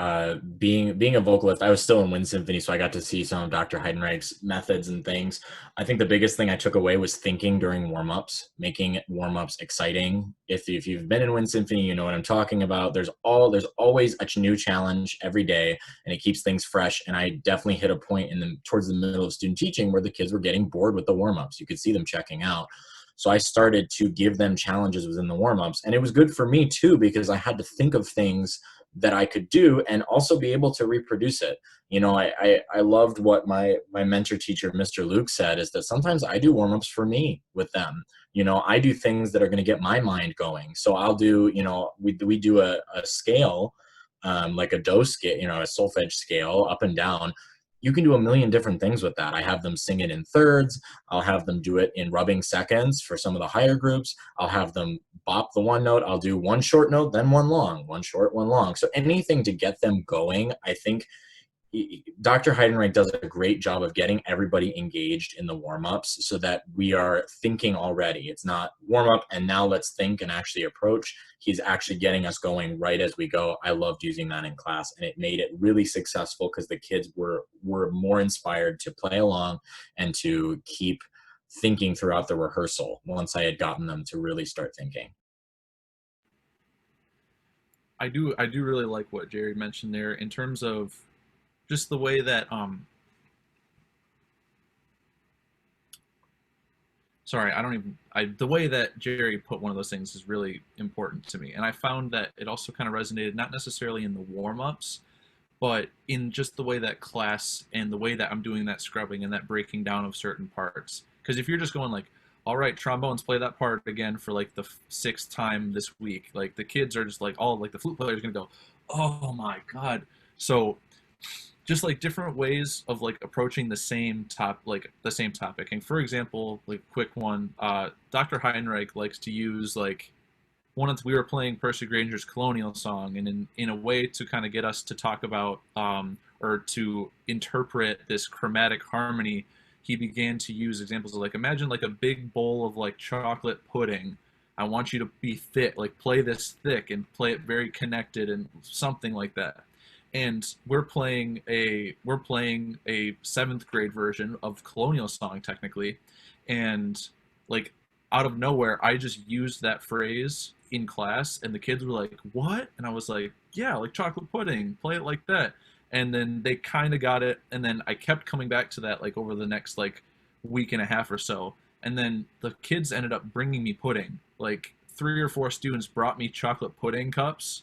being a vocalist, I was still in Wind Symphony, so I got to see some of Dr. Heidenreich's methods and things. I think the biggest thing I took away was thinking during warm-ups, making warm-ups exciting. If you've been in Wind Symphony, you know what I'm talking about. There's always a new challenge every day, and it keeps things fresh. And I definitely hit a point towards the middle of student teaching where the kids were getting bored with the warm-ups. You could see them checking out. So I started to give them challenges within the warm-ups, and it was good for me too, because I had to think of things that I could do and also be able to reproduce it. You know, I loved what my mentor teacher, Mr. Luke, said, is that sometimes I do warm-ups for me with them. You know, I do things that are going to get my mind going. So I'll do, you know, we do a scale, like a do scale, you know, a solfege scale up and down. You can do a million different things with that. I have them sing it in thirds. I'll have them do it in rubbing seconds for some of the higher groups. I'll have them bop the one note. I'll do one short note, then one long, one short, one long. So anything to get them going. I think Dr. Heidenreich does a great job of getting everybody engaged in the warm-ups so that we are thinking already. It's not warm up and now let's think and actually approach. He's actually getting us going right as we go. I loved using that in class, and it made it really successful because the kids were more inspired to play along and to keep thinking throughout the rehearsal once I had gotten them to really start thinking. I do really like what Jerry mentioned there in terms of just the way that the way that Jerry put one of those things is really important to me. And I found that it also kind of resonated, not necessarily in the warm-ups, but in just the way that class and the way that I'm doing that scrubbing and that breaking down of certain parts. Because if you're just going like, all right, trombones, play that part again for like the 6th time this week, like the kids are just like, all like the flute player is going to go, oh my God. So just like different ways of like approaching the same topic. And for example, like quick one, Dr. Heidenreich likes to use like we were playing Percy Granger's Colonial Song, and in a way to kind of get us to talk about or to interpret this chromatic harmony, he began to use examples of like, imagine like a big bowl of like chocolate pudding. I want you to be thick, like play this thick and play it very connected and something like that. And we're playing a 7th grade version of Colonial Song technically, and like out of nowhere I just used that phrase in class, and the kids were like, what? And I was like, yeah, like chocolate pudding, play it like that. And then they kind of got it, and then I kept coming back to that like over the next like week and a half or so, and then the kids ended up bringing me pudding. Like 3 or 4 students brought me chocolate pudding cups.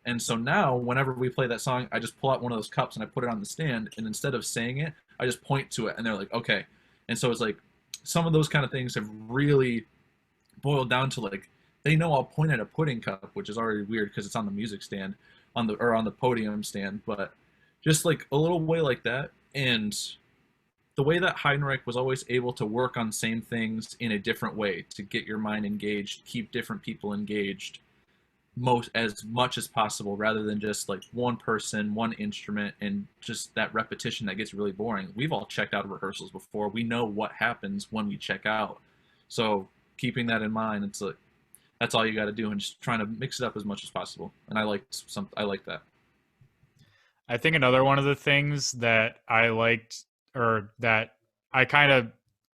And so now, whenever we play that song, I just pull out one of those cups and I put it on the stand, and instead of saying it, I just point to it, and they're like, okay. And so it's like, some of those kind of things have really boiled down to like, they know I'll point at a pudding cup, which is already weird because it's on the music stand, on the podium stand, but just like a little way like that. And the way that Heidenreich was always able to work on same things in a different way to get your mind engaged, keep different people engaged, as much as possible, rather than just like one person, one instrument, and just that repetition that gets really boring. We've all checked out of rehearsals before. We know what happens when we check out. So keeping that in mind, it's like, that's all you got to do, and just trying to mix it up as much as possible. And I like that. I think another one of the things that I liked, or that I kind of,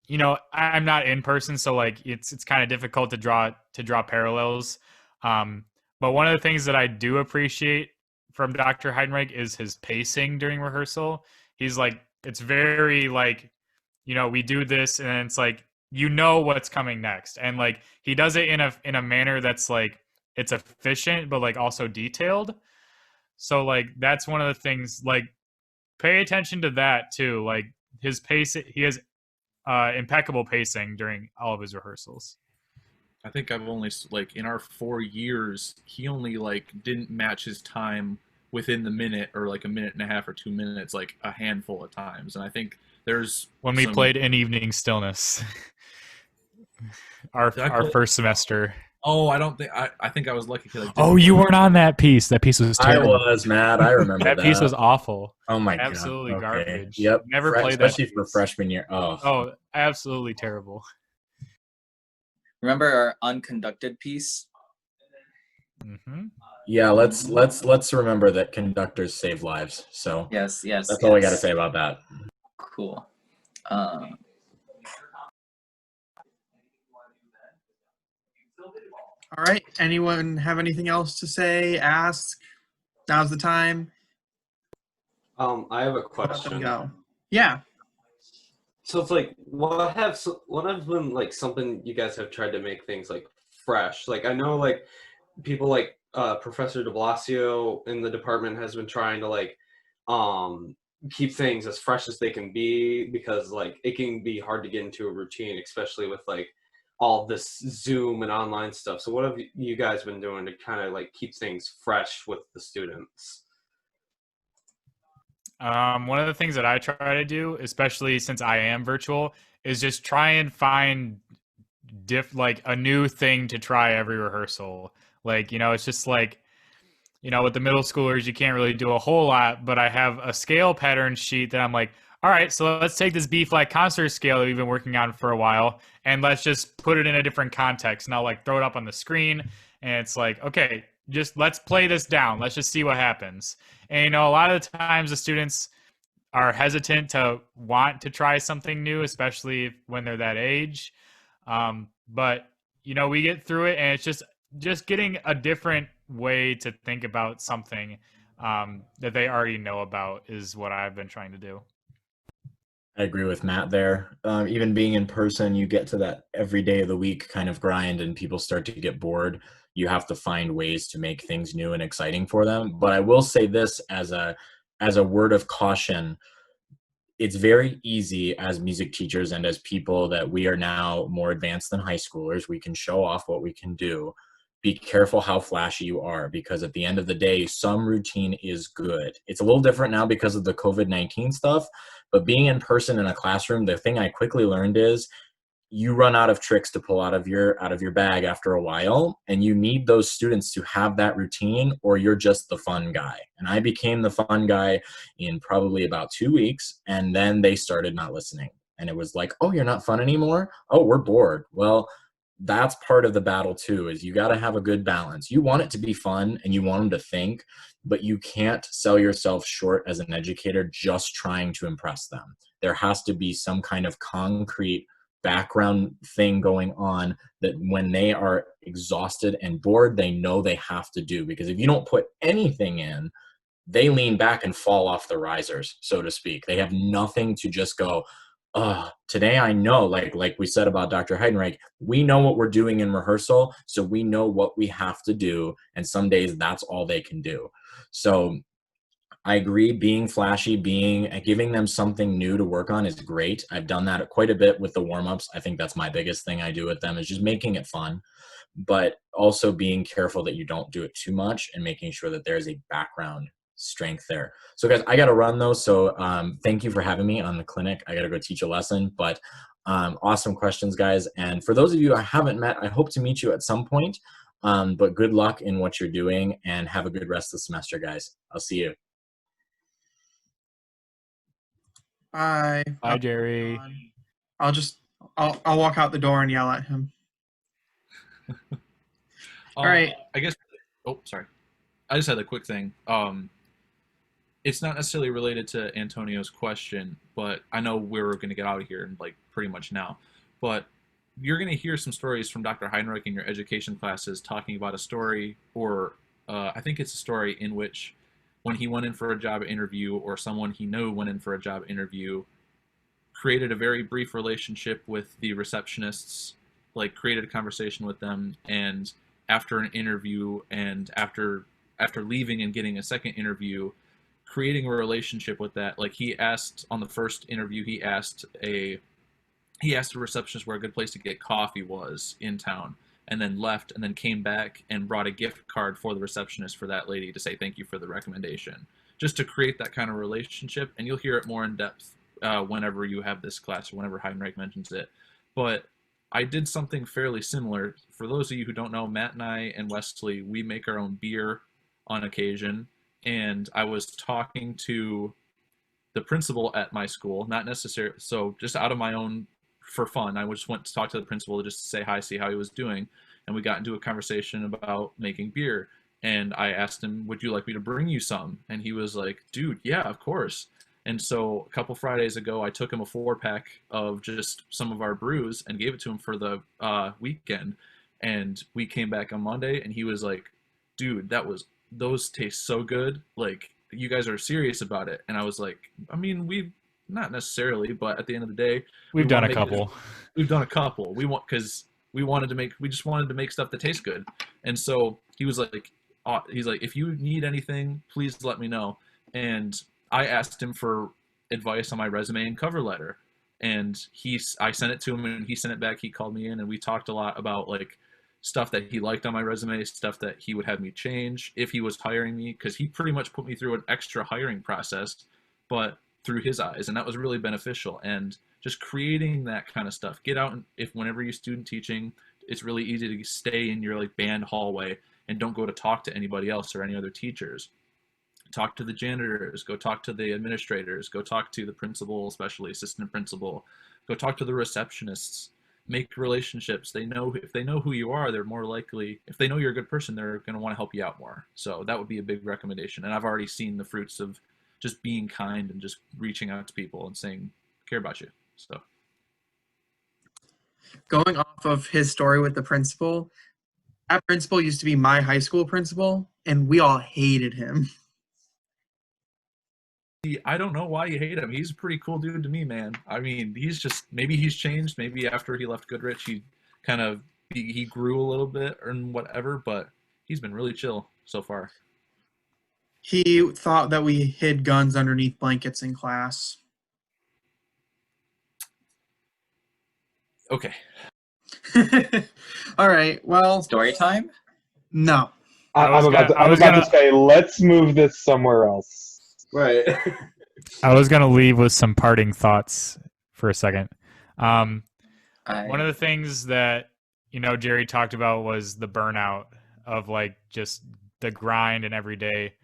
you know, I'm not in person, so like it's kind of difficult to draw parallels. But one of the things that I do appreciate from Dr. Heidenreich is his pacing during rehearsal. He's like, it's very like, you know, we do this, and it's like, you know what's coming next, and like he does it in a manner that's like it's efficient but like also detailed. So like that's one of the things, like pay attention to that too. Like his pace, he has impeccable pacing during all of his rehearsals. I think I've only like in our 4 years, he only like didn't match his time within the minute or like a minute and a half or 2 minutes, like a handful of times. And I think there's When we played In Evening Stillness, our first semester. Oh, I don't think I think I was lucky because Oh, you weren't on that piece. That piece was terrible. I was, Matt. I remember that piece was awful. Oh my god. Absolutely garbage. Yep. Never played that. Especially for freshman year. Oh, absolutely terrible. Remember our unconducted piece? Mm-hmm. Yeah, let's remember that conductors save lives. So yes, that's all I got to say about that. Cool. All right. Anyone have anything else to say? Ask. Now's the time. I have a Let them question. go. Yeah. So it's like, what has been like something you guys have tried to make things like fresh? Like I know like people like Professor de Blasio in the department has been trying to like keep things as fresh as they can be, because like it can be hard to get into a routine, especially with like all this Zoom and online stuff. So what have you guys been doing to kind of like keep things fresh with the students? One of the things that I try to do, especially since I am virtual, is just try and find like a new thing to try every rehearsal. Like, you know, it's just like, you know, with the middle schoolers, you can't really do a whole lot, but I have a scale pattern sheet that I'm like, all right, so let's take this B flat concert scale that we've been working on for a while, and let's just put it in a different context. And I'll like throw it up on the screen, and it's like, okay, just let's play this down. Let's just see what happens. And, you know, a lot of the times the students are hesitant to want to try something new, especially when they're that age. But, you know, we get through it, and it's just getting a different way to think about something that they already know about is what I've been trying to do. I agree with Matt there. Even being in person, you get to that every day of the week kind of grind and people start to get bored. You have to find ways to make things new and exciting for them. But I will say this as a word of caution. It's very easy as music teachers and as people that we are now more advanced than high schoolers. We can show off what we can do. Be careful how flashy you are, because at the end of the day, some routine is good. It's a little different now because of the COVID-19 stuff, but being in person in a classroom, the thing I quickly learned is you run out of tricks to pull out of your bag after a while, and you need those students to have that routine, or you're just the fun guy. And I became the fun guy in probably about 2 weeks, and then they started not listening. And it was like, oh, you're not fun anymore? Oh, we're bored. Well, that's part of the battle too, is you got to have a good balance. You want it to be fun and you want them to think, but you can't sell yourself short as an educator just trying to impress them. There has to be some kind of concrete background thing going on that when they are exhausted and bored, they know they have to do. Because if you don't put anything in, they lean back and fall off the risers, so to speak. They have nothing to just go, today I know, like we said about Dr. Heidenreich, we know what we're doing in rehearsal, so we know what we have to do, and some days that's all they can do. So I agree, being flashy, giving them something new to work on is great. I've done that quite a bit with the warm-ups. I think that's my biggest thing I do with them, is just making it fun, but also being careful that you don't do it too much and making sure that there's a background strength there. So guys, I got to run though. So thank you for having me on the clinic. I got to go teach a lesson, but awesome questions, guys. And for those of you I haven't met, I hope to meet you at some point. But good luck in what you're doing, and have a good rest of the semester, guys. I'll see you. Bye. Bye, Jerry. I'll walk out the door and yell at him. All right. I guess. Oh, sorry. I just had a quick thing. It's not necessarily related to Antonio's question, but I know we're going to get out of here like pretty much now. But you're going to hear some stories from Dr. Heidenreich in your education classes talking about a story, or I think it's a story in which when he went in for a job interview, or someone he knew went in for a job interview, created a very brief relationship with the receptionists, like created a conversation with them, and after an interview and after leaving and getting a second interview, creating a relationship with that. Like he asked on the first interview, he asked the receptionist where a good place to get coffee was in town, and then left and then came back and brought a gift card for the receptionist for that lady to say thank you for the recommendation, just to create that kind of relationship. And you'll hear it more in depth whenever you have this class or whenever Heidenreich mentions it. But I did something fairly similar. For those of you who don't know, Matt and I and Wesley, we make our own beer on occasion. And I was talking to the principal at my school, not necessarily, so just out of my own, for fun, I just went to talk to the principal just to say hi, see how he was doing. And we got into a conversation about making beer. And I asked him, would you like me to bring you some? And he was like, dude, yeah, of course. And so a couple Fridays ago, I took him a 4-pack of just some of our brews and gave it to him for the weekend. And we came back on Monday, and he was like, dude, those taste so good. Like, you guys are serious about it. And I was like, I mean, we've not necessarily, but at the end of the day, We've done a couple. We've done a couple. We just wanted to make stuff that tastes good. And so he was like, if you need anything, please let me know. And I asked him for advice on my resume and cover letter, and I sent it to him, and he sent it back. He called me in, and we talked a lot about like stuff that he liked on my resume, stuff that he would have me change if he was hiring me, because he pretty much put me through an extra hiring process, but through his eyes, and that was really beneficial. And just creating that kind of stuff. Get out, and whenever you're student teaching, it's really easy to stay in your like band hallway and don't go to talk to anybody else or any other teachers. Talk to the janitors, go talk to the administrators, go talk to the principal, especially assistant principal, go talk to the receptionists. Make relationships. If they know who you are, they're more likely, if they know you're a good person, they're going to want to help you out more. So that would be a big recommendation. And I've already seen the fruits of just being kind and just reaching out to people and saying, care about you. So Going off of his story with the principal, that principal used to be my high school principal, and we all hated him. I don't know why you hate him. He's a pretty cool dude to me, man. I mean, maybe he's changed. Maybe after he left Goodrich, he grew a little bit or whatever, but he's been really chill so far. He thought that we hid guns underneath blankets in class. Okay. All right, well, Story time? no. I was about to say, let's move this somewhere else. Right. I was gonna leave with some parting thoughts for a second. One of the things that Jerry talked about was the burnout of like just the grind and every day.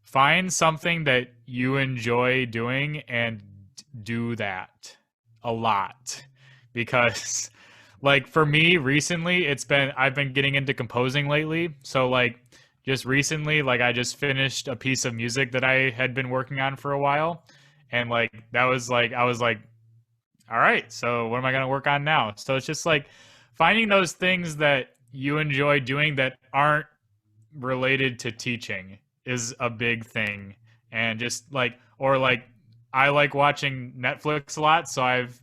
Find something that you enjoy doing and do that a lot, because like for me recently, I've been getting into composing lately. So like just recently, like I just finished a piece of music that I had been working on for a while. And like, I was like, all right, so what am I going to work on now? So it's just like finding those things that you enjoy doing that aren't related to teaching is a big thing. And just like, or like, I like watching Netflix a lot. So I've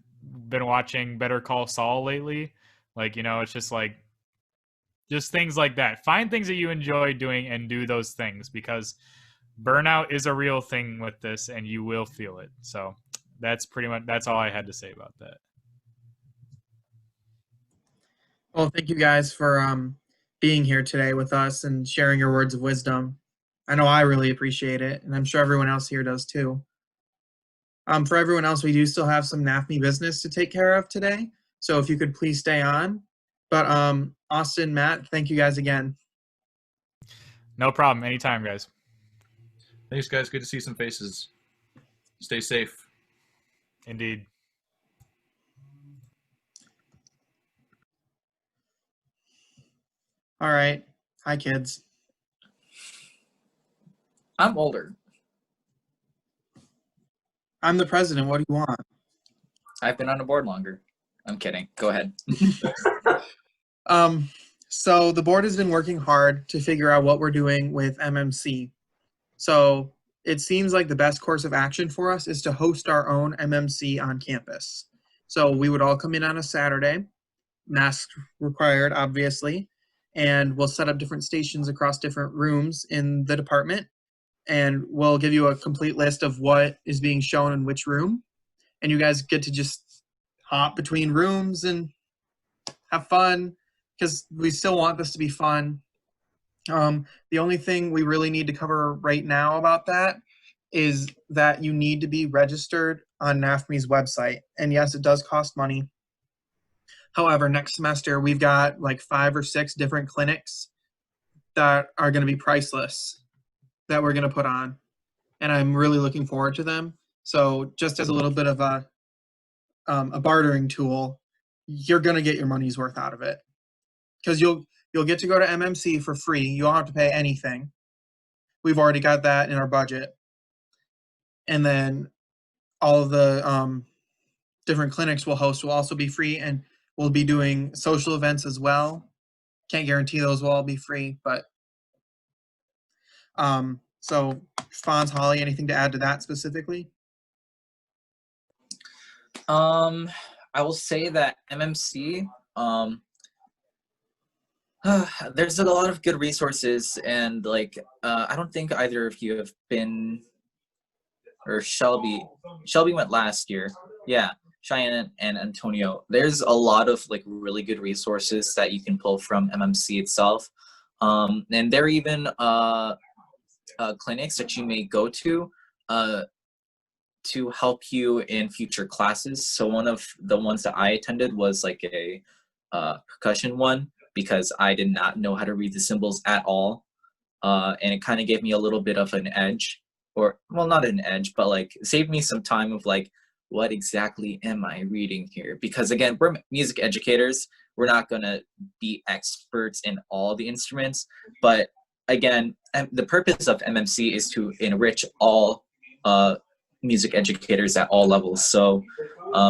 been watching Better Call Saul lately. Like, it's just like, just things like that. Find things that you enjoy doing and do those things, because burnout is a real thing with this and you will feel it. So that's all I had to say about that. Well, thank you guys for being here today with us and sharing your words of wisdom. I know I really appreciate it, and I'm sure everyone else here does too. For everyone else, we do still have some NAfME business to take care of today, so if you could please stay on. But Austin, Matt, thank you guys again. No problem. Anytime, guys. Thanks, guys. Good to see some faces. Stay safe. Indeed. All right. Hi, kids. I'm older. I'm the president. What do you want? I've been on a board longer. I'm kidding. Go ahead. So the board has been working hard to figure out what we're doing with MMC. So it seems like the best course of action for us is to host our own MMC on campus. So we would all come in on a Saturday, mask required, obviously, and we'll set up different stations across different rooms in the department, and we'll give you a complete list of what is being shown in which room, and you guys get to just hop between rooms and have fun, because we still want this to be fun. The only thing we really need to cover right now about that is that you need to be registered on NAfME's website. And yes, it does cost money. However, next semester, we've got like 5 or 6 different clinics that are going to be priceless that we're going to put on. And I'm really looking forward to them. So just as a little bit of a bartering tool, you're going to get your money's worth out of it. Because you'll get to go to MMC for free. You don't have to pay anything. We've already got that in our budget. And then all of the different clinics we'll host will also be free, and we'll be doing social events as well. Can't guarantee those will all be free, but so Fonz, Holly, anything to add to that specifically? I will say that MMC, there's a lot of good resources, and like I don't think either of you have been, or Shelby went last year. Yeah, Cheyenne and Antonio. There's a lot of like really good resources that you can pull from MMC itself, and there are even clinics that you may go to help you in future classes. So one of the ones that I attended was like a percussion one, because I did not know how to read the symbols at all, and it kind of gave me a little bit of an edge, or well, not an edge, but like saved me some time of like, what exactly am I reading here? Because again, we're music educators. We're not gonna be experts in all the instruments, but again, the purpose of MMC is to enrich all music educators at all levels. So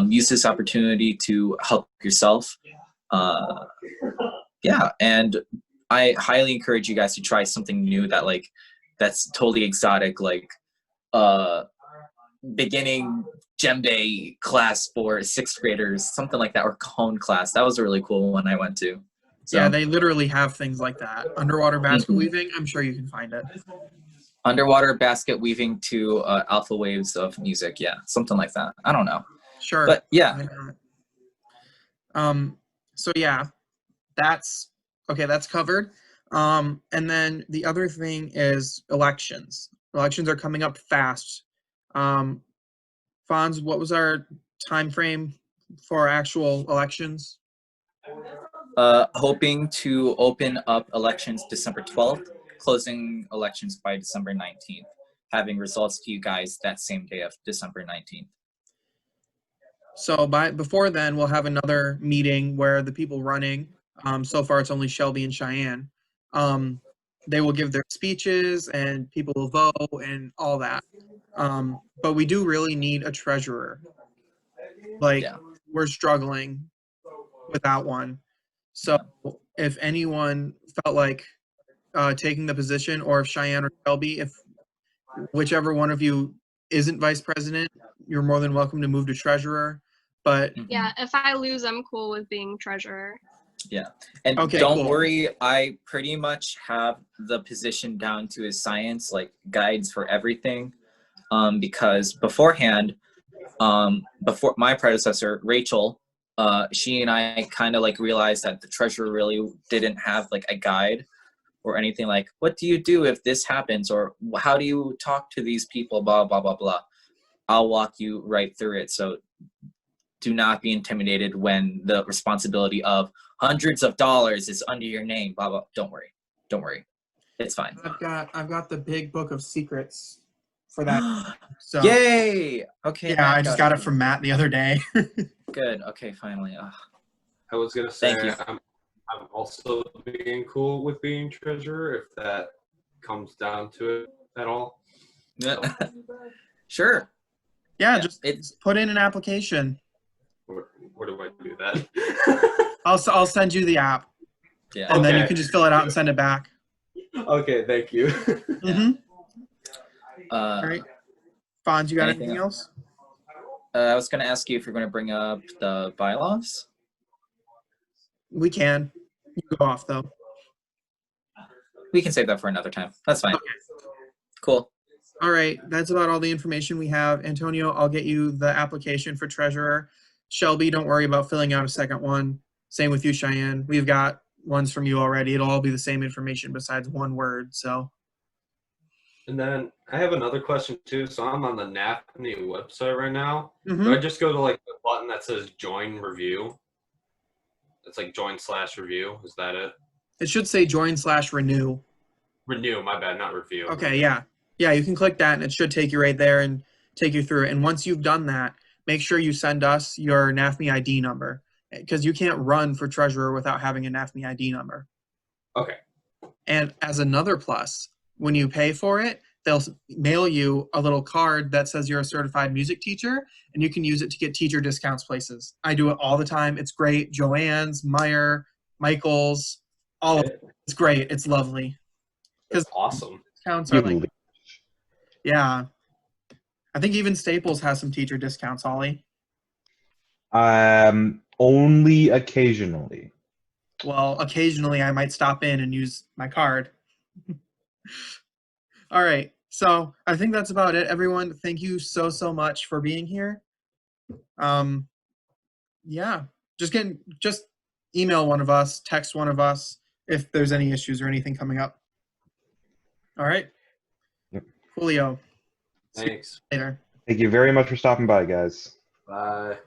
use this opportunity to help yourself. Yeah, and I highly encourage you guys to try something new that's totally exotic, like beginning djembe class for 6th graders, something like that, or cone class. That was a really cool one I went to. So, yeah, they literally have things like that. Underwater basket weaving, I'm sure you can find it. Underwater basket weaving to alpha waves of music. Yeah, something like that. I don't know. Sure. But yeah. So yeah, that's covered. And then the other thing is elections. Elections are coming up fast. Fonz, what was our time frame for actual elections? Hoping to open up elections December 12th, closing elections by December 19th, having results to you guys that same day of December 19th. So before then, we'll have another meeting where the people running, so far it's only Shelby and Cheyenne, they will give their speeches and people will vote and all that. But we do really need a treasurer. Like, yeah, we're struggling without one. So if anyone felt like taking the position, or if Cheyenne or Shelby, if whichever one of you isn't vice president, you're more than welcome to move to treasurer. But yeah, if I lose, I'm cool with being treasurer. Yeah, and okay, don't worry, I pretty much have the position down to a science, like guides for everything. Because beforehand, before my predecessor, Rachel, she and I kind of like realized that the treasurer really didn't have like a guide or anything like, what do you do if this happens? Or how do you talk to these people, blah, blah, blah, blah. I'll walk you right through it. So do not be intimidated when the responsibility of hundreds of dollars is under your name, blah, blah. Don't worry. Don't worry. It's fine. I've got the big book of secrets for that. So yay! Okay. Yeah, I just got it from Matt the other day. Good. Okay, finally. I was gonna say I'm also being cool with being treasurer if that comes down to it at all. So. Sure. Yeah, just put in an application. Where do I do that? I'll send you the app. Yeah. And then you can just fill it out and send it back. Okay, thank you. Mm-hmm. All right. Fonz, you got anything anything else? I was going to ask you if you're going to bring up the bylaws. We can. You go off, though. We can save that for another time. That's fine. Okay. Cool. All right. That's about all the information we have. Antonio, I'll get you the application for treasurer. Shelby, don't worry about filling out a second one. Same with you, Cheyenne. We've got ones from you already. It'll all be the same information besides one word, so. And then I have another question too. So I'm on the NAfME website right now. Mhm. Do I just go to like the button that says join review? It's like join/review. Is that it? It should say join/renew. Renew, my bad, not review. Okay, yeah. Yeah, you can click that and it should take you right there and take you through it. And once you've done that, make sure you send us your NAfME ID number because you can't run for treasurer without having a NAfME ID number. Okay. And as another plus, when you pay for it, they'll mail you a little card that says you're a certified music teacher and you can use it to get teacher discounts places. I do it all the time. It's great. Joanne's, Meyer, Michael's, all of it. It's great. It's lovely. That's awesome. Discounts are like, yeah. I think even Staples has some teacher discounts, Ollie. Only occasionally. Well, occasionally I might stop in and use my card. All right. So I think that's about it, everyone. Thank you so, so much for being here. Yeah, just email one of us, text one of us if there's any issues or anything coming up. All right. Yep. Coolio. Thanks. See you later. Thank you very much for stopping by, guys. Bye.